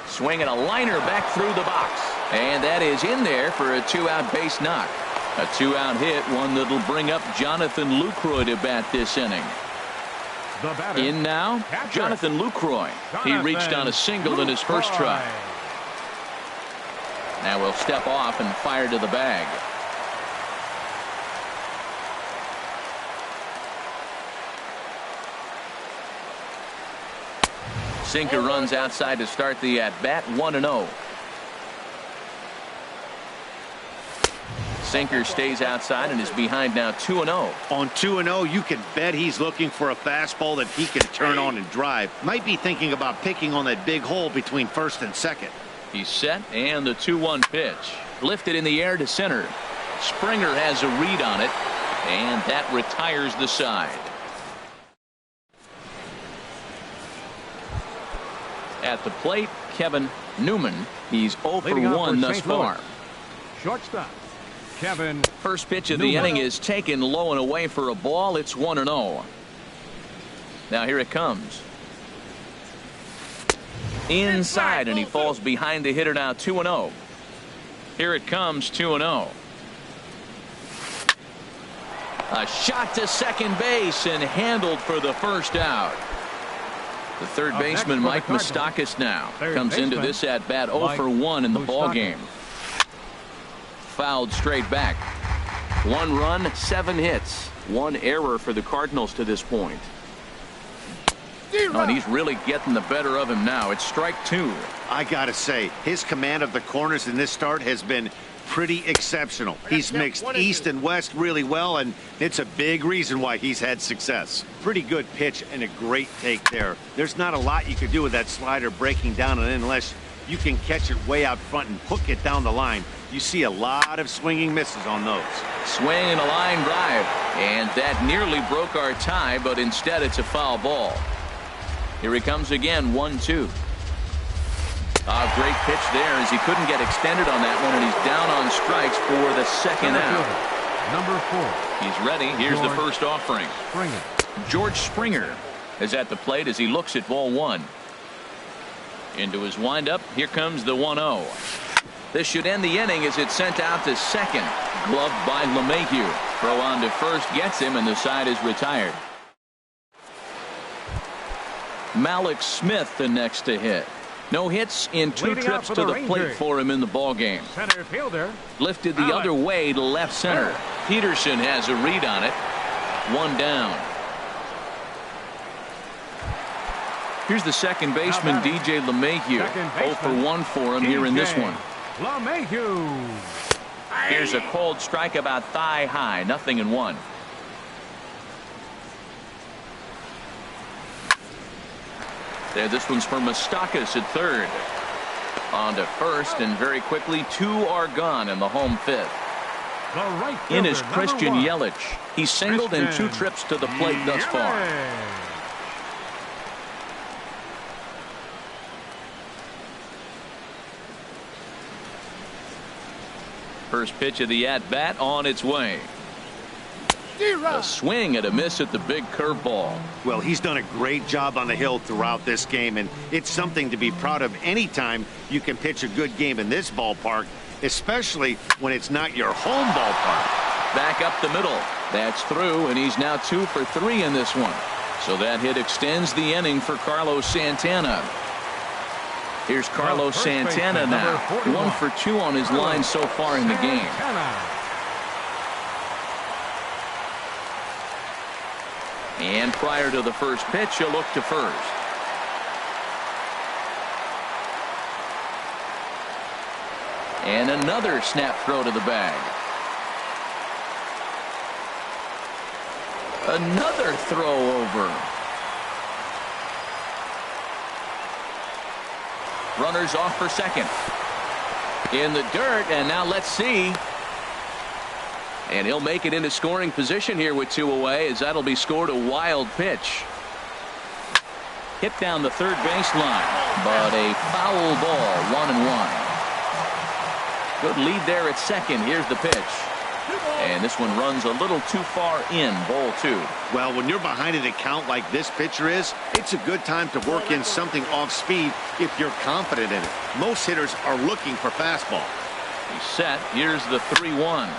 Swinging a liner back through the box. And that is in there for a 2-out base knock. A 2-out hit, one that'll bring up Jonathan Lucroy to bat this inning. In now, Jonathan Lucroy. He reached on a single in his first try. Now we'll step off and fire to the bag. Sinker runs outside to start the at-bat, 1-0. Sinker stays outside and is behind now 2-0. On 2-0, you can bet he's looking for a fastball that he can turn on and drive. Might be thinking about picking on that big hole between first and second. He's set, and the 2-1 pitch. Lifted in the air to center. Springer has a read on it, and that retires the side. At the plate, Kevin Newman. He's 0 for 1 thus far. Shortstop, Kevin. First pitch of the inning is taken low and away for a ball. It's 1-0. Now here it comes. Inside, and he falls behind the hitter now, 2-0. Here it comes, 2-0. A shot to second base and handled for the first out. The third baseman, Mike Moustakas, now comes into this at bat 0 for 1 in the ball game. Fouled straight back. 1 run, 7 hits, 1 error for the Cardinals to this point. Oh, and he's really getting the better of him now. It's strike 2. I gotta say, his command of the corners in this start has been pretty exceptional. He's mixed east and west really well, and it's a big reason why he's had success. Pretty good pitch and a great take there. There's not a lot you could do with that slider breaking down and in unless you can catch it way out front and hook it down the line. You see a lot of swinging misses on those. Swing and a line drive, and that nearly broke our tie, but instead it's a foul ball. Here he comes again, 1-2. A great pitch there as he couldn't get extended on that one, and he's down on strikes for the second out. Number 4. He's ready. Here's the first offering. Springer. George Springer is at the plate as he looks at ball 1. Into his windup. Here comes the 1-0. This should end the inning as it's sent out to second. Gloved by LeMahieu. Throw on to first gets him, and the side is retired. Malik Smith the next to hit. No hits in 2 Leading trips off to for the the plate Rangers. for him in the ball game. Center fielder. Lifted the other way to left center. Peterson has a read on it. 1 down. Here's the second baseman, DJ LeMahieu. 0 for 1 for him here in this one. LeMahieu. Here's a cold strike about thigh high. 0-1. There, this one's for Moustakas at third. On to first, and very quickly 2 are gone in the home 5th. The right In fielder, is Christian number 1. Yelich. He's singled in 2 trips to the plate thus far. Yelich. First pitch of the at-bat on its way. A swing and a miss at the big curveball. Well, he's done a great job on the hill throughout this game, and it's something to be proud of anytime you can pitch a good game in this ballpark, especially when it's not your home ballpark. Back up the middle. That's through, and he's now 2 for 3 in this one. So that hit extends the inning for Carlos Santana. Here's Carlos Santana now. 1 for 2 on his line so far in the game. And prior to the first pitch, he'll look to first. And another snap throw to the bag. Another throw over. Runners off for second. In the dirt, and now let's see. And he'll make it into scoring position here with 2 away, as that'll be scored a wild pitch. Hit down the third baseline, but a foul ball, 1-1. Good lead there at second. Here's the pitch. And this one runs a little too far in, ball 2. Well, when you're behind an account like this pitcher is, it's a good time to work in something off speed if you're confident in it. Most hitters are looking for fastball. He's set. Here's the 3-1.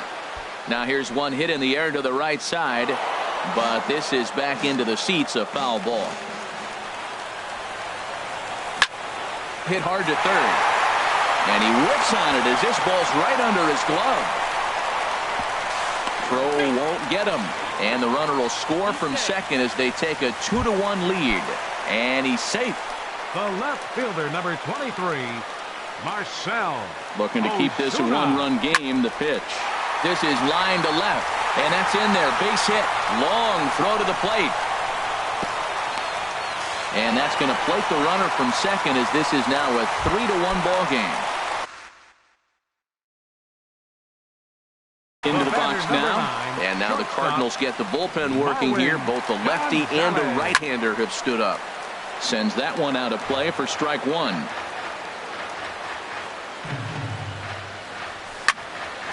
Now here's one hit in the air to the right side, but this is back into the seats, a foul ball. Hit hard to third, and he whips on it as this ball's right under his glove. Throw won't get him, and the runner will score from second as they take a 2-1 lead, and he's safe. The left fielder, number 23, Marcel. Looking to keep this a one-run game. The pitch. This is line to left, and that's in there. Base hit. Long throw to the plate. And that's going to plate the runner from second, as this is now a 3-1 ball game. Into the box now, and now the Cardinals get the bullpen working here. Both the lefty and a right-hander have stood up. Sends that one out of play for strike 1.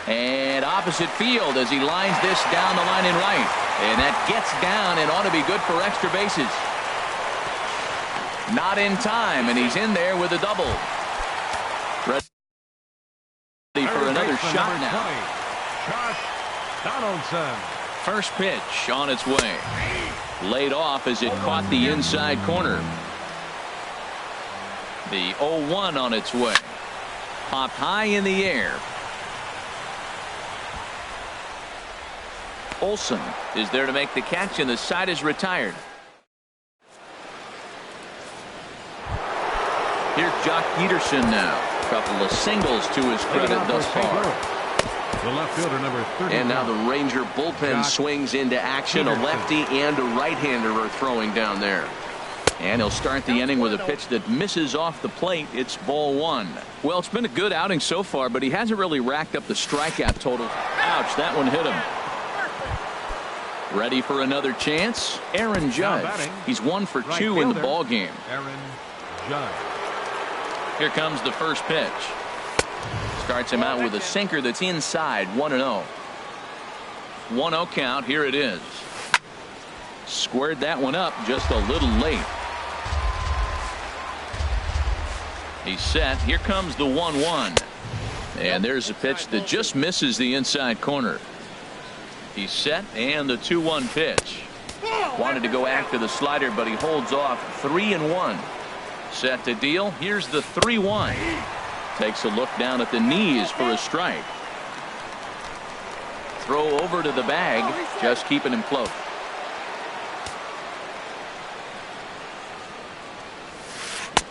And opposite field as he lines this down the line in right. And that gets down and ought to be good for extra bases. Not in time, and he's in there with a double. Ready for another shot now. Josh Donaldson. First pitch on its way. Laid off as it caught the inside corner. The 0-1 on its way. Popped high in the air. Olsen is there to make the catch, and the side is retired. Here's Jock Peterson now. A couple of singles to his credit thus far. The left fielder, number 30. And now the Ranger bullpen swings into action. A lefty and a right-hander are throwing down there. And he'll start the inning with a pitch that misses off the plate. It's ball 1. Well, it's been a good outing so far, but he hasn't really racked up the strikeout total. Ouch, that one hit him. Ready for another chance? Aaron Judge. He's 1 for 2 in the ball game. Aaron Judge. Here comes the first pitch. Starts him out with a sinker that's inside. 1-0. 1-0 count. Here it is. Squared that one up just a little late. He's set. Here comes the 1-1. And there's a pitch that just misses the inside corner. He's set, and the 2-1 pitch. Wanted to go after the slider, but he holds off. 3-1. Set to deal. Here's the 3-1. Takes a look down at the knees for a strike. Throw over to the bag, just keeping him close.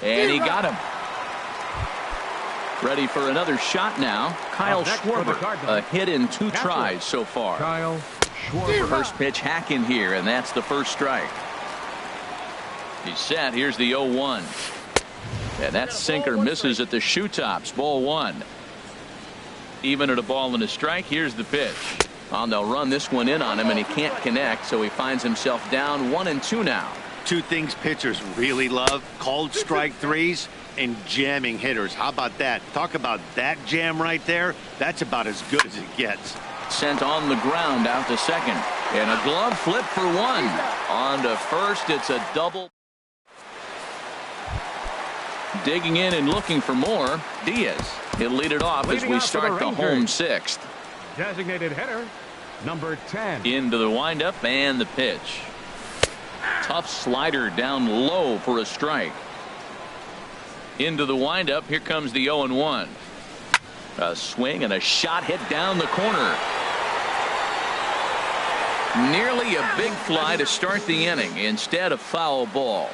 And he got him. Ready for another shot now. Kyle Schwarber. A hit in 2 tries so far. Kyle Schwarber. First pitch hack in here, and that's the first strike. He's set. Here's the 0-1. And that sinker misses at the shoe tops. Ball 1. Even at a ball and a strike. Here's the pitch. Well, they'll run this one in on him, and he can't connect, so he finds himself down 1-2 now. 2 things pitchers really love: called strike threes and jamming hitters. How about that? Talk about that jam right there. That's about as good as it gets. Sent on the ground out to second, and a glove flip for 1. On to first. It's a double. Digging in and looking for more. Diaz. He'll lead it off as we start the home 6th. Designated hitter, number 10. Into the windup and the pitch. Tough slider down low for a strike. Into the windup. Here comes the 0-1. A swing and a shot hit down the corner. Nearly a big fly to start the inning. Instead, a foul ball.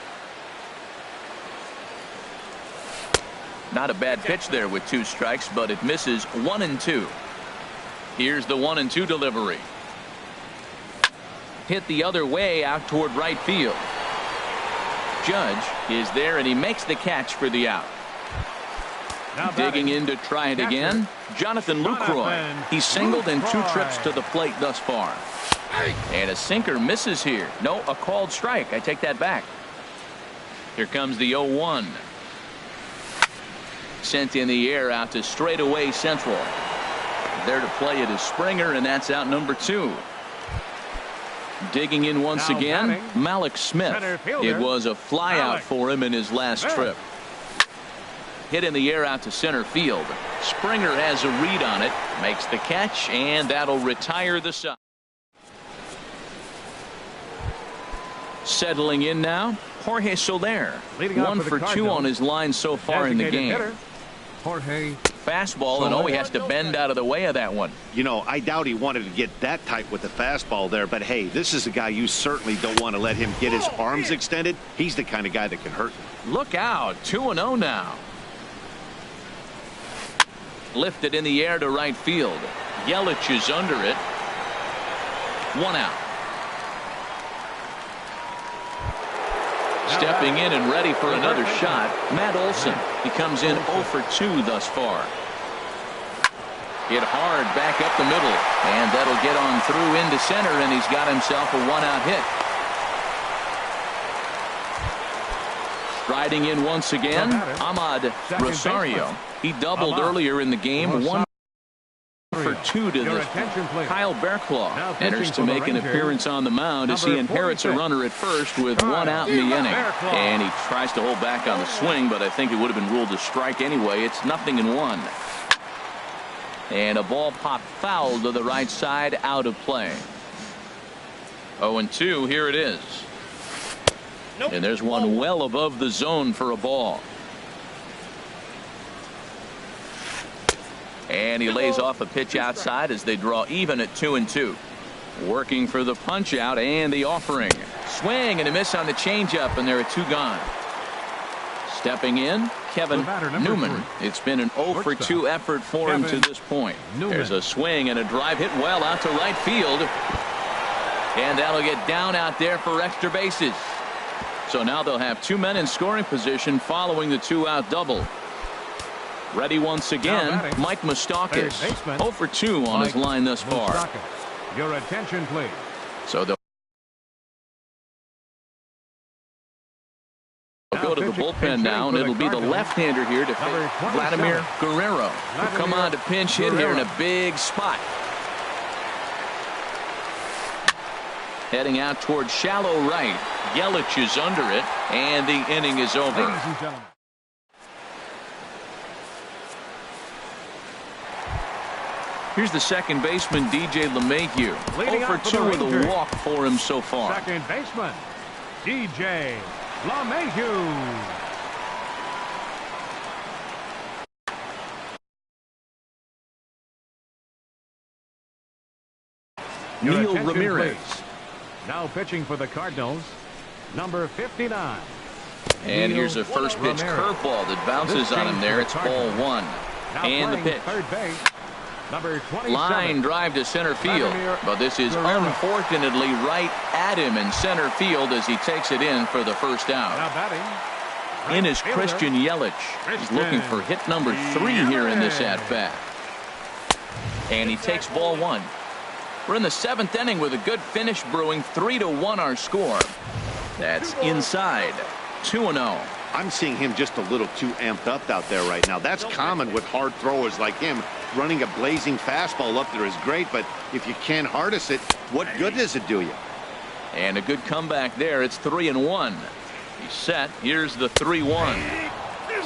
Not a bad pitch there with 2 strikes, but it misses. 1-2. Here's the 1-2 delivery. Hit the other way out toward right field. Judge is there, and he makes the catch for the out. Digging in to try it again. Jonathan Lucroy. He's singled in 2 trips to the plate thus far. And a sinker misses here. No, a called strike. I take that back. Here comes the 0-1. Sent in the air out to straightaway central. There to play it is Springer, and that's out number 2. Digging in once again, Malik Smith. It was a flyout for him in his last trip. Hit in the air out to center field. Springer has a read on it, makes the catch, and that'll retire the side. Settling in now, Jorge Soler. 1 for 2 on his line so far in the game. Jorge. Fastball, and he has to bend out of the way of that one. You know, I doubt he wanted to get that tight with the fastball there, but hey, this is a guy you certainly don't want to let him get his arms extended. He's the kind of guy that can hurt you. Look out, 2-0 now. Lifted in the air to right field. Yelich is under it. 1 out. Stepping in and ready for another shot, Matt Olson. He comes in 0 for 2 thus far. Hit hard back up the middle, and that'll get on through into center, and he's got himself a 1-out hit. Striding in once again, Ahmad Rosario. He doubled earlier in the game. 1 for 2 to this. Kyle Bearclaw enters to make an appearance on the mound as he inherits a runner at first with 1 out in the inning. And he tries to hold back on the swing, but I think it would have been ruled a strike anyway. It's 0-1. And a ball popped foul to the right side, out of play. 0-2, here it is. And there's one well above the zone for a ball. And he lays off a pitch outside as they draw even at 2-2. Working for the punch out and the offering. Swing and a miss on the changeup, and there are 2 gone. Stepping in, Kevin Newman. It's been an 0 for 2 effort for him to this point. There's a swing and a drive hit well out to right field. And that'll get down out there for extra bases. So now they'll have 2 men in scoring position following the 2-out double. Ready once again, Mike Moustakas. 0 for 2 on his line thus far. Your attention, please. So they'll go to the bullpen now, and it'll be the left-hander here to face Vladimir Guerrero, who come on to pinch hit here in a big spot. Heading out toward shallow right. Yelich is under it, and the inning is over. Ladies and gentlemen. Here's the second baseman, DJ LeMahieu. Leading 0 off for for 2 the with a Rangers. walk for him so far. Second baseman, DJ LeMahieu. Your Neil attention, Ramirez. please. Now pitching for the Cardinals, number 59. And Neil here's a first pitch Ramirez. curveball that bounces This on him change there. for It's the ball Cardinals. 1. Now And the playing pitch. third base, number 27. Line drive to center field. Vladimir But this is Guerrero. unfortunately right at him in center field as he takes it in for the first out. Now batting, In is right Christian fielder. Yelich. He's looking for hit number 3 here in this at-bat. And he takes ball 1. We're in the 7th inning with a good finish brewing. 3-1 our score. That's inside. 2-0. I'm seeing him just a little too amped up out there right now. That's common with hard throwers like him. Running a blazing fastball up there is great, but if you can't harness it, what good does it do you? And a good comeback there. It's 3-1. He's set. Here's the 3-1.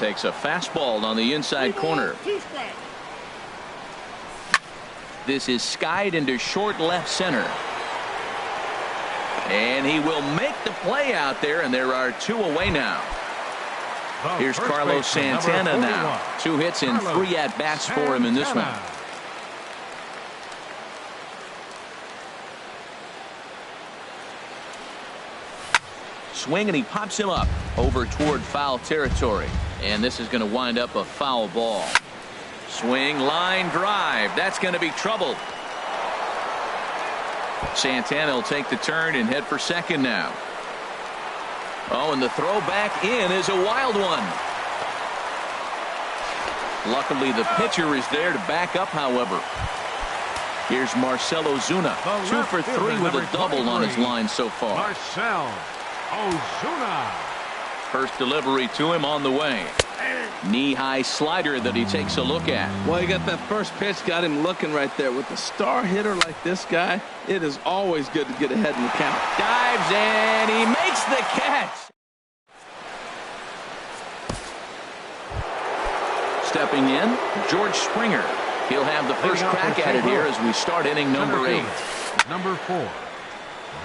Takes a fastball on the inside corner. This is skied into short left center. And he will make the play out there, and there are 2 away now. The Here's first Carlos baseman, number Santana now. 41. 2 hits and 3 at-bats for him in this one. Santana. Swing, and he pops him up over toward foul territory. And this is going to wind up a foul ball. Swing, line drive. That's going to be trouble. Santana will take the turn and head for second now. Oh, and the throw back in is a wild one. Luckily, the pitcher is there to back up, however. Here's Marcell Ozuna. The 2 for left 3 fielder, with a number double on his 23, line so far. Marcell Ozuna. First delivery to him on the way. Knee-high slider that he takes a look at. Well, you got that first pitch, got him looking right there. With a star hitter like this guy, it is always good to get ahead in the count. Dives, and he makes the catch. Stepping in, George Springer. He'll have the first crack at it here as we start inning number 8. Number 4,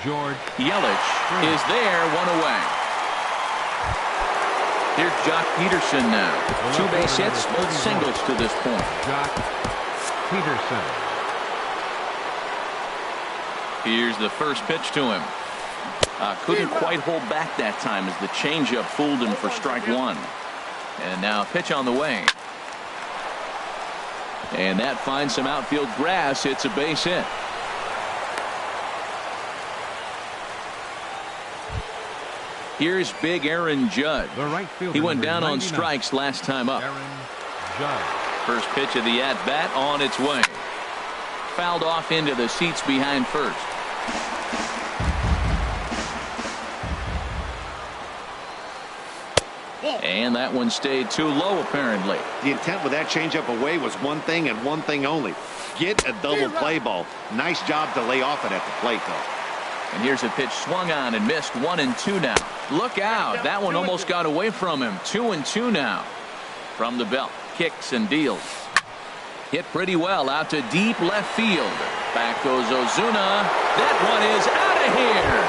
George Yelich is there, 1 away. Here's Jock Peterson now. 2 base hits, both singles to this point. Jock Peterson. Here's the first pitch to him. Couldn't quite hold back that time as the changeup fooled him for strike 1. And now a pitch on the way. And that finds some outfield grass. It's a base hit. Here's big Aaron Judge. The right fielder, He went number down on 99. strikes last time up. Aaron Judge. First pitch of the at-bat on its way. Fouled off into the seats behind first. And that one stayed too low, apparently. The intent with that changeup away was one thing and one thing only. Get a double play ball. Nice job to lay off it at the plate, though. And here's a pitch swung on and missed. 1-2 now. Look out. That one almost got away from him. 2-2 now. From the belt. Kicks and deals. Hit pretty well out to deep left field. Back goes Ozuna. That one is out of here.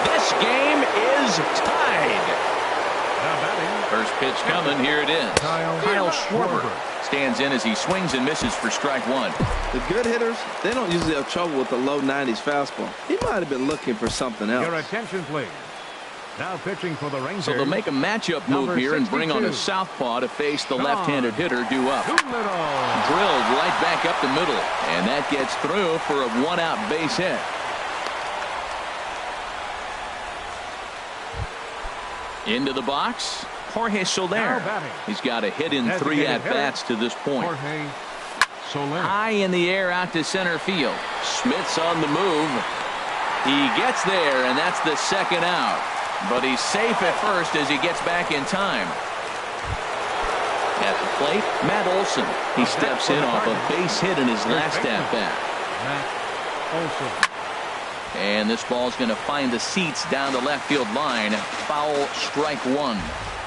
This game is tied. Now batting, First pitch coming. Here it is. Kyle Schwarber stands in as he swings and misses for strike 1. The good hitters, they don't usually have trouble with the low 90s fastball. He might have been looking for something else. Your attention, please. Now pitching for the Rangers. So they'll make a matchup move Number here and bring on a 62. southpaw to face the Sean left-handed hitter due up. Doolittle. Drilled right back up the middle, and that gets through for a 1-out base hit. Into the box, Jorge Soler. Now batting. He's got a hit in 3 Designated at-bats to this point. Jorge Soler. High in the air out to center field. Smith's on the move. He gets there, and that's the 2nd out. But he's safe at first as he gets back in time. At the plate, Matt Olson. He steps in off a base hit in his last at-bat. Matt Olson. And this ball's going to find the seats down the left field line. Foul, strike 1.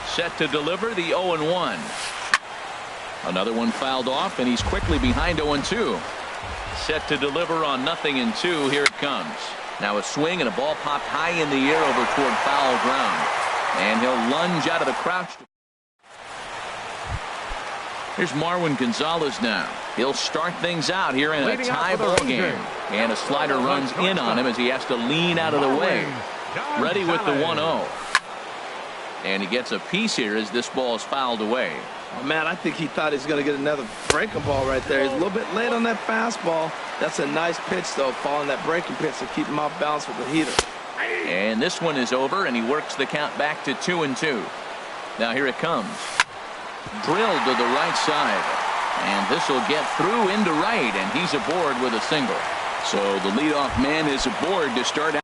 Set to deliver the 0-1. Another one fouled off, and he's quickly behind 0-2. Set to deliver on 0-2. Here it comes. Now a swing and a ball popped high in the air over toward foul ground. And he'll lunge out of the crouch. Here's Marwin Gonzalez now. He'll start things out here in a tie ball game. And a slider runs in on him as he has to lean out of the way. Ready with the 1-0. And he gets a piece here as this ball is fouled away. Oh, man, I think he thought he was going to get another breaking ball right there. He's a little bit late on that fastball. That's a nice pitch, though, following that breaking pitch to keep him off balance with the heater. And this one is over, and he works the count back to 2-2. Now here it comes. Drilled to the right side. And this will get through into right, and he's aboard with a single. So the leadoff man is aboard to start out.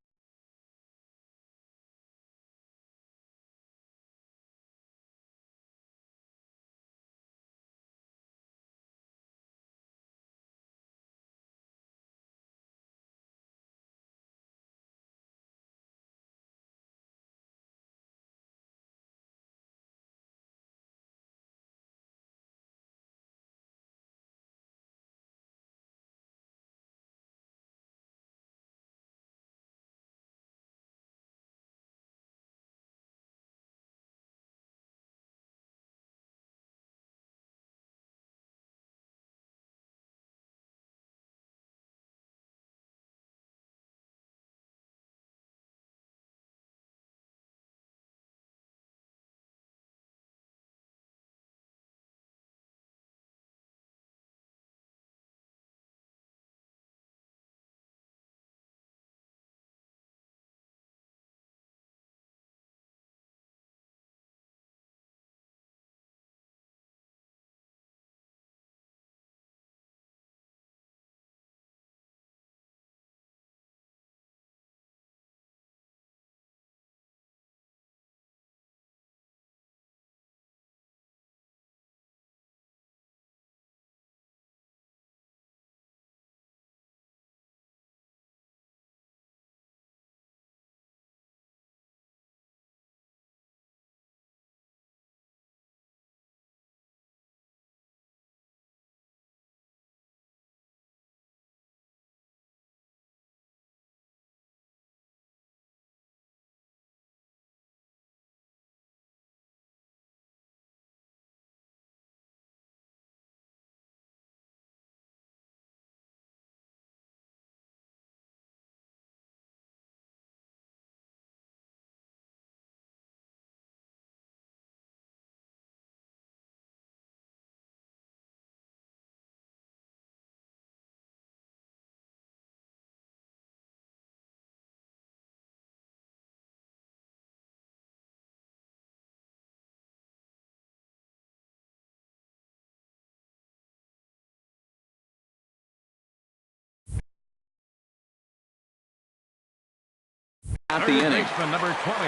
At the inning. Baseman number 20,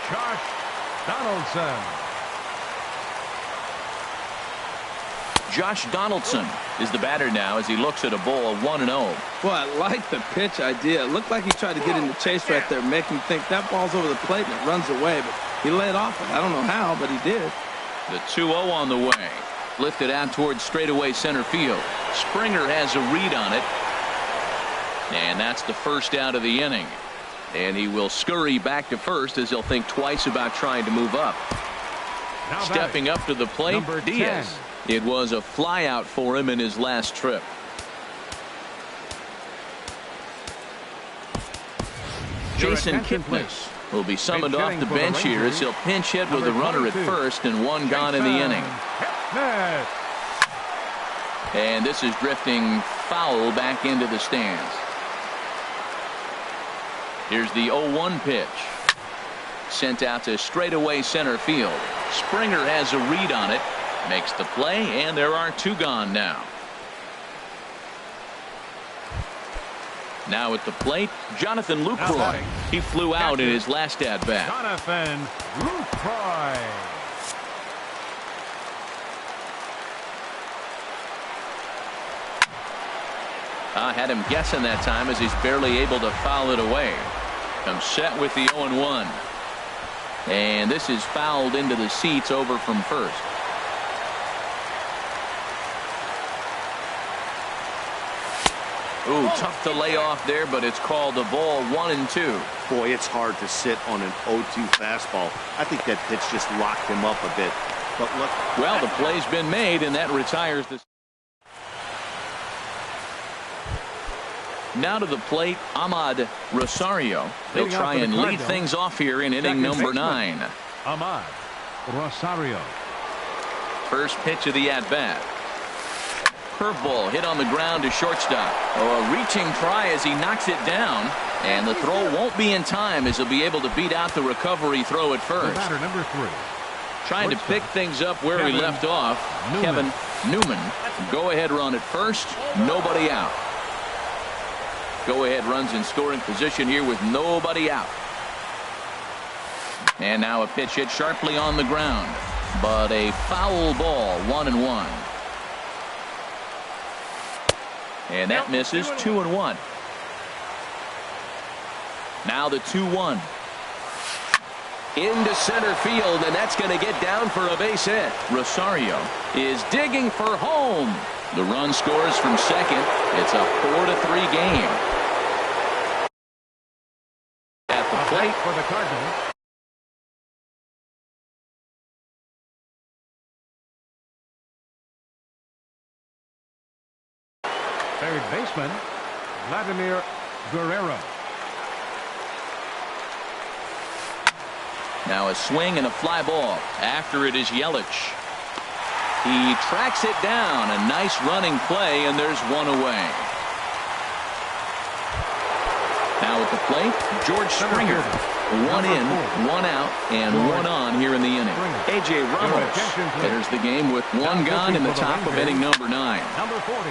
Josh Donaldson. Josh Donaldson is the batter now as he looks at a ball 1-0. Well, I like the pitch idea. It looked like he tried to get in the chase right there, make him think that ball's over the plate and it runs away, but he laid off it. I don't know how, but he did. The 2-0 on the way. Lifted out towards straightaway center field. Springer has a read on it. And that's the first out of the inning. And he will scurry back to first as he'll think twice about trying to move up. Now stepping up to the plate, number Diaz. 10. It was a fly out for him in his last trip. Jason Kipnis will be summoned off the bench here as he'll pinch hit with a runner at first and one gone in the inning. And this is drifting foul back into the stands. Here's the 0-1 pitch. Sent out to straightaway center field. Springer has a read on it. Makes the play, and there are two gone now. Now at the plate, Jonathan Lucroy. He flew out in his last at-bat. Jonathan Lucroy. Had him guessing that time as he's barely able to foul it away. Comes set with the 0-1. And this is fouled into the seats over from first. Ooh, tough to lay off there, but it's called the ball 1-2. Boy, it's hard to sit on an 0-2 fastball. I think that pitch just locked him up a bit. But look. Well, the play's been made, and that retires this. Now to the plate, Ahmad Rosario. He'll try and lead things off here in inning number 9. Ahmad Rosario. First pitch of the at-bat. Curveball hit on the ground to shortstop. Oh, a reaching try as he knocks it down. And the throw won't be in time as he'll be able to beat out the recovery throw at first. Batter number 3. Trying to pick things up where he left off. Kevin Newman. Go ahead run at first. Nobody out. Go ahead runs in scoring position here with nobody out. And now a pitch hit sharply on the ground. But a foul ball, 1-1. And that misses, 2-1. Now the 2-1. Into center field, and that's going to get down for a base hit. Rosario is digging for home. The run scores from second. It's a 4-3 game. At the plate for the Cardinals. Third baseman, Vladimir Guerrero. Now a swing and a fly ball. After it is Yelich. He tracks it down. A nice running play, and there's one away. Now at the plate, George Springer. 1 in, 1 out, and 1 on here in the inning. A.J. Ramos enters the game with 1 gone in the top of inning number 9. Number 40.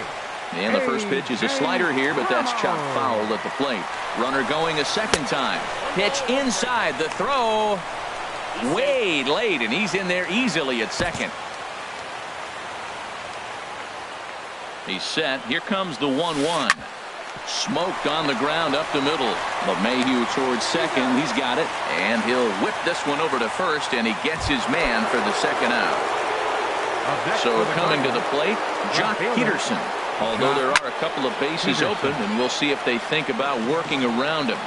And the first pitch is a slider here, but that's chopped foul at the plate. Runner going a second time. Pitch inside. The throw way late, and he's in there easily at second. He's set. Here comes the 1-1. Smoked on the ground up the middle. LeMahieu towards second. He's got it, and he'll whip this one over to first, and he gets his man for the second out. So coming to the plate, Jock Peterson. Although there are a couple of bases open, and we'll see if they think about working around him.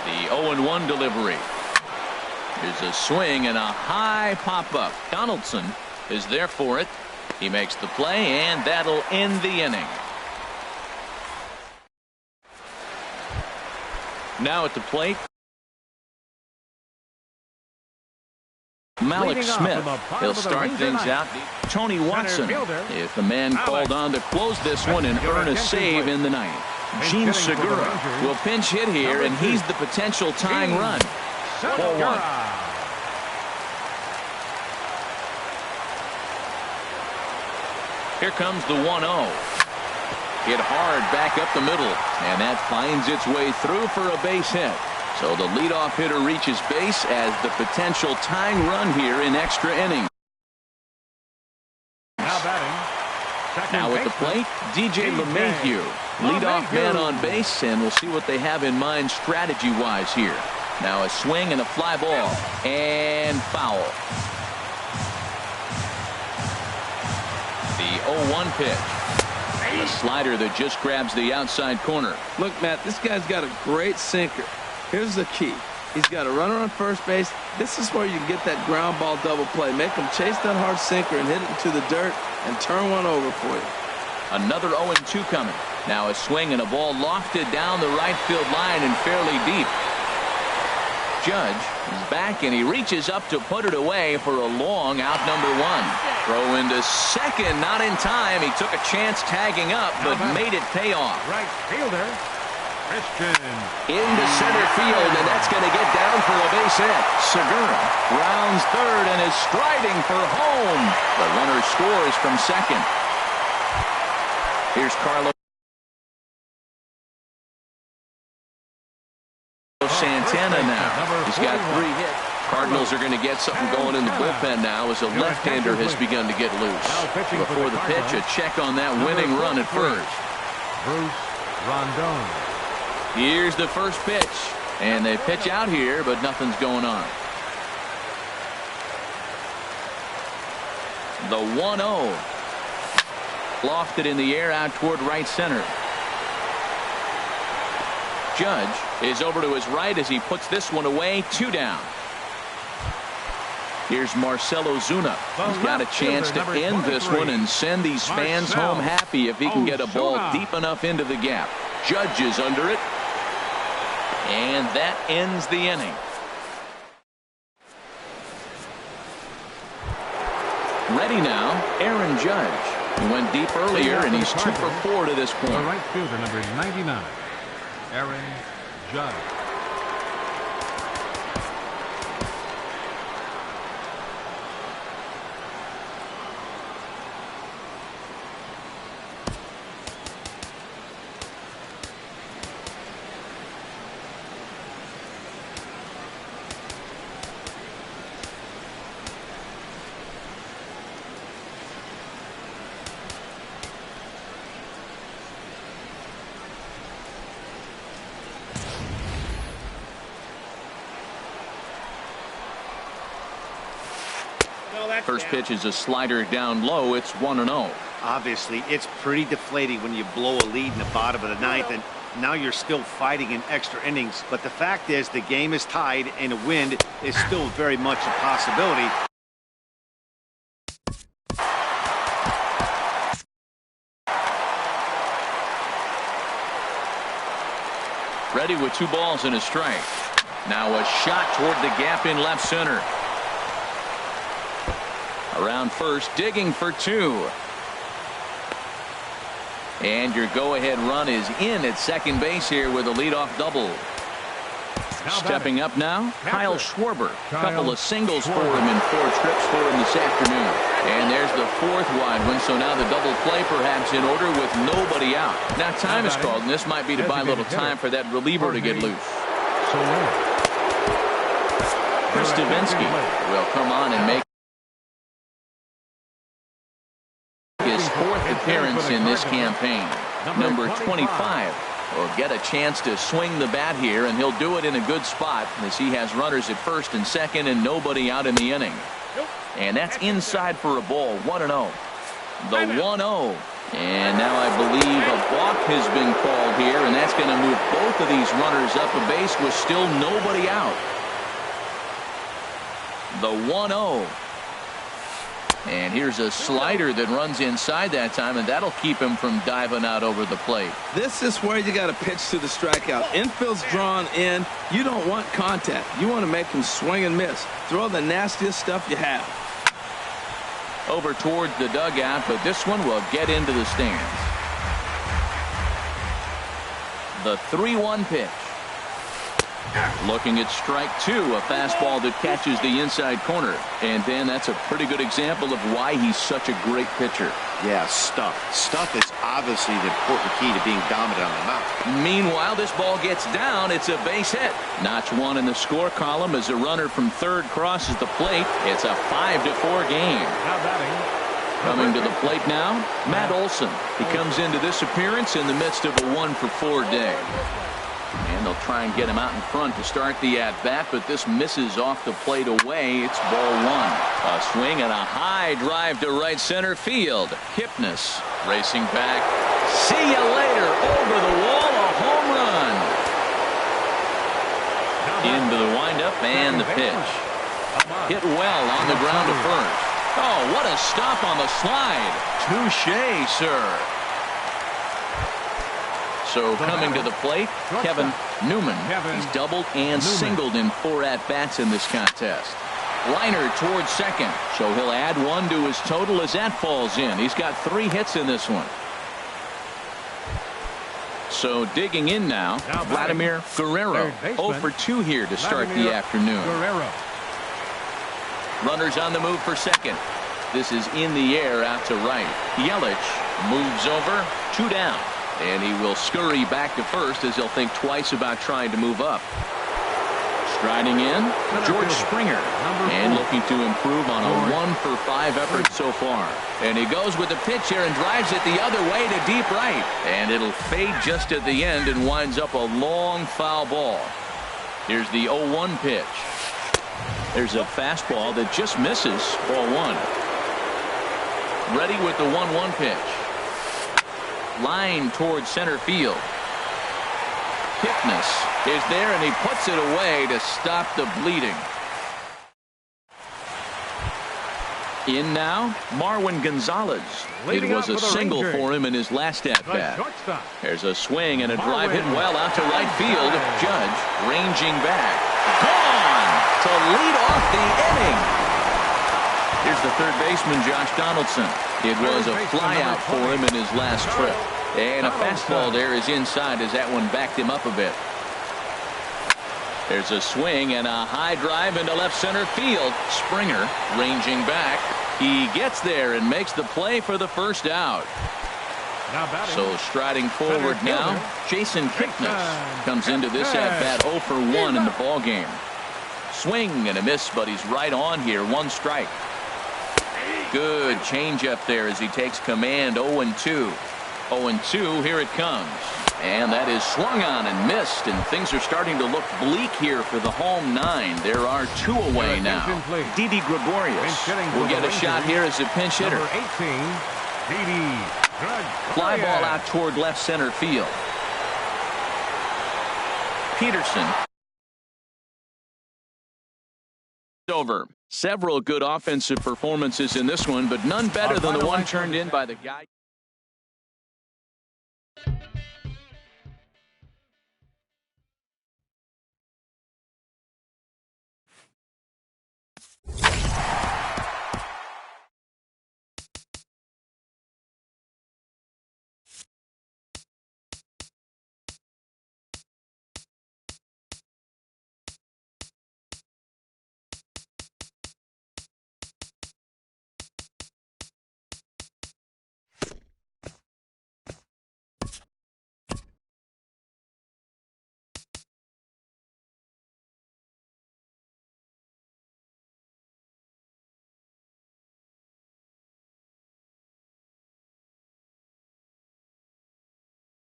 The 0-1 delivery. Here's a swing and a high pop-up. Donaldson is there for it. He makes the play, and that'll end the inning. Now at the plate, Malik Smith. He'll start things out. Tony Watson, if the man called on to close this one and earn a save in the ninth. Gene Segura will pinch hit here, and he's the potential tying run. 4-1. Here comes the 1-0. Hit hard back up the middle, and that finds its way through for a base hit. So the leadoff hitter reaches base as the potential tying run here in extra innings. Now batting. Now at the plate, DJ LeMahieu, leadoff man on base, and we'll see what they have in mind strategy-wise here. Now a swing and a fly ball, and foul. The 0-1 pitch. A slider that just grabs the outside corner. Look, Matt, this guy's got a great sinker. Here's the key. He's got a runner on first base. This is where you can get that ground ball double play. Make him chase that hard sinker and hit it into the dirt and turn one over for you. Another 0-2 coming. Now a swing and a ball lofted down the right field line and fairly deep. Judge is back, and he reaches up to put it away for a long out number 1. Throw into second, not in time. He took a chance tagging up, but made it pay off. Right fielder, Christian. Into center field, and that's going to get down for a base hit. Segura rounds third and is striding for home. The runner scores from second. Here's Carlos Santana now. He's got 3 hits. Cardinals are going to get something going in the bullpen now as a left-hander has begun to get loose. Before the pitch, a check on that winning run at first. Bruce Rondon. Here's the first pitch, and they pitch out here, but nothing's going on. The 1-0. Lofted in the air out toward right center. Judge is over to his right as he puts this one away. 2 down. Here's Marcelo Zuna. He's got a chance to end this one and send these fans home happy if he can get a ball deep enough into the gap. Judge is under it. And that ends the inning. Ready now, Aaron Judge. He went deep earlier, and he's 2 for 4 to this point. The right fielder, number 99, Aaron Judge. First pitch is a slider down low. It's 1-0. Obviously, it's pretty deflating when you blow a lead in the bottom of the ninth, and now you're still fighting in extra innings. But the fact is, the game is tied, and a win is still very much a possibility. Ready with 2 balls and a strike. Now a shot toward the gap in left center. Around first, digging for 2. And your go-ahead run is in at second base here with a leadoff double. Stepping up now, Kyle Schwarber. Couple of singles for him and 4 trips for him this afternoon. And there's the 4th wide one, so now the double play perhaps in order with nobody out. Now time is called, and this might be to buy a little time for that reliever to get loose. Chris Davinsky will come on and make his 4th appearance in this campaign. Number 25 will get a chance to swing the bat here, and he'll do it in a good spot as he has runners at first and second and nobody out in the inning. And that's inside for a ball. 1-0. The 1-0. And now I believe a walk has been called here, and that's going to move both of these runners up a base with still nobody out. The 1-0. And here's a slider that runs inside that time, and that'll keep him from diving out over the plate. This is where you got to pitch to the strikeout. Infield's drawn in. You don't want contact. You want to make him swing and miss. Throw the nastiest stuff you have. Over towards the dugout, but this one will get into the stands. The 3-1 pitch. Looking at strike 2, a fastball that catches the inside corner. And then that's a pretty good example of why he's such a great pitcher. Yeah, stuff. Stuff is obviously the important key to being dominant on the mound. Meanwhile, this ball gets down. It's a base hit. Notch 1 in the score column as a runner from third crosses the plate. It's a 5-4 game. Coming to the plate now, Matt Olson. He comes into this appearance in the midst of a 1-for-4 day. And they'll try and get him out in front to start the at-bat, but this misses off the plate away. It's ball 1. A swing and a high drive to right center field. Kipnis racing back. See you later. Over the wall, a home run. Into the windup and the pitch. Hit well on the ground to first. Oh, what a stop on the slide. Touché, sir. So coming to the plate, Kevin Newman. He's doubled and singled in 4 at-bats in this contest. Liner towards second, so he'll add 1 to his total as that falls in. He's got 3 hits in this one. So digging in now, Vladimir Guerrero. 0 for 2 here to start the afternoon. Runners on the move for second. This is in the air out to right. Yelich moves over, 2 down. And he will scurry back to first as he'll think twice about trying to move up. Striding in, George Springer. And looking to improve on a 1-for-5 effort so far. And he goes with the pitch here and drives it the other way to deep right. And it'll fade just at the end and winds up a long foul ball. Here's the 0-1 pitch. There's a fastball that just misses ball 1. Ready with the 1-1 pitch. line towards center field. Kipnis is there, and he puts it away to stop the bleeding. In now, Marwin Gonzalez. It was a single for him in his last at-bat. There's a swing and a drive hit well out to right field. Judge ranging back. Gone to lead off the inning. Here's the third baseman, Josh Donaldson. It was a flyout for him in his last trip. And a fastball there is inside as that one backed him up a bit. There's a swing and a high drive into left center field. Springer ranging back. He gets there and makes the play for the first out. So striding forward now, Jason Kipnis comes into this at-bat 0 for 1 in the ball game. Swing and a miss, but he's right on here. 1 strike. Good changeup there as he takes command. 0-2. 0-2, here it comes. And that is swung on and missed, and things are starting to look bleak here for the home 9. There are 2 away now. Didi Gregorius will get a shot here as a pinch hitter. Fly ball out toward left center field. Peterson. Over. Several good offensive performances in this one, but none better than the one turned in by the guy.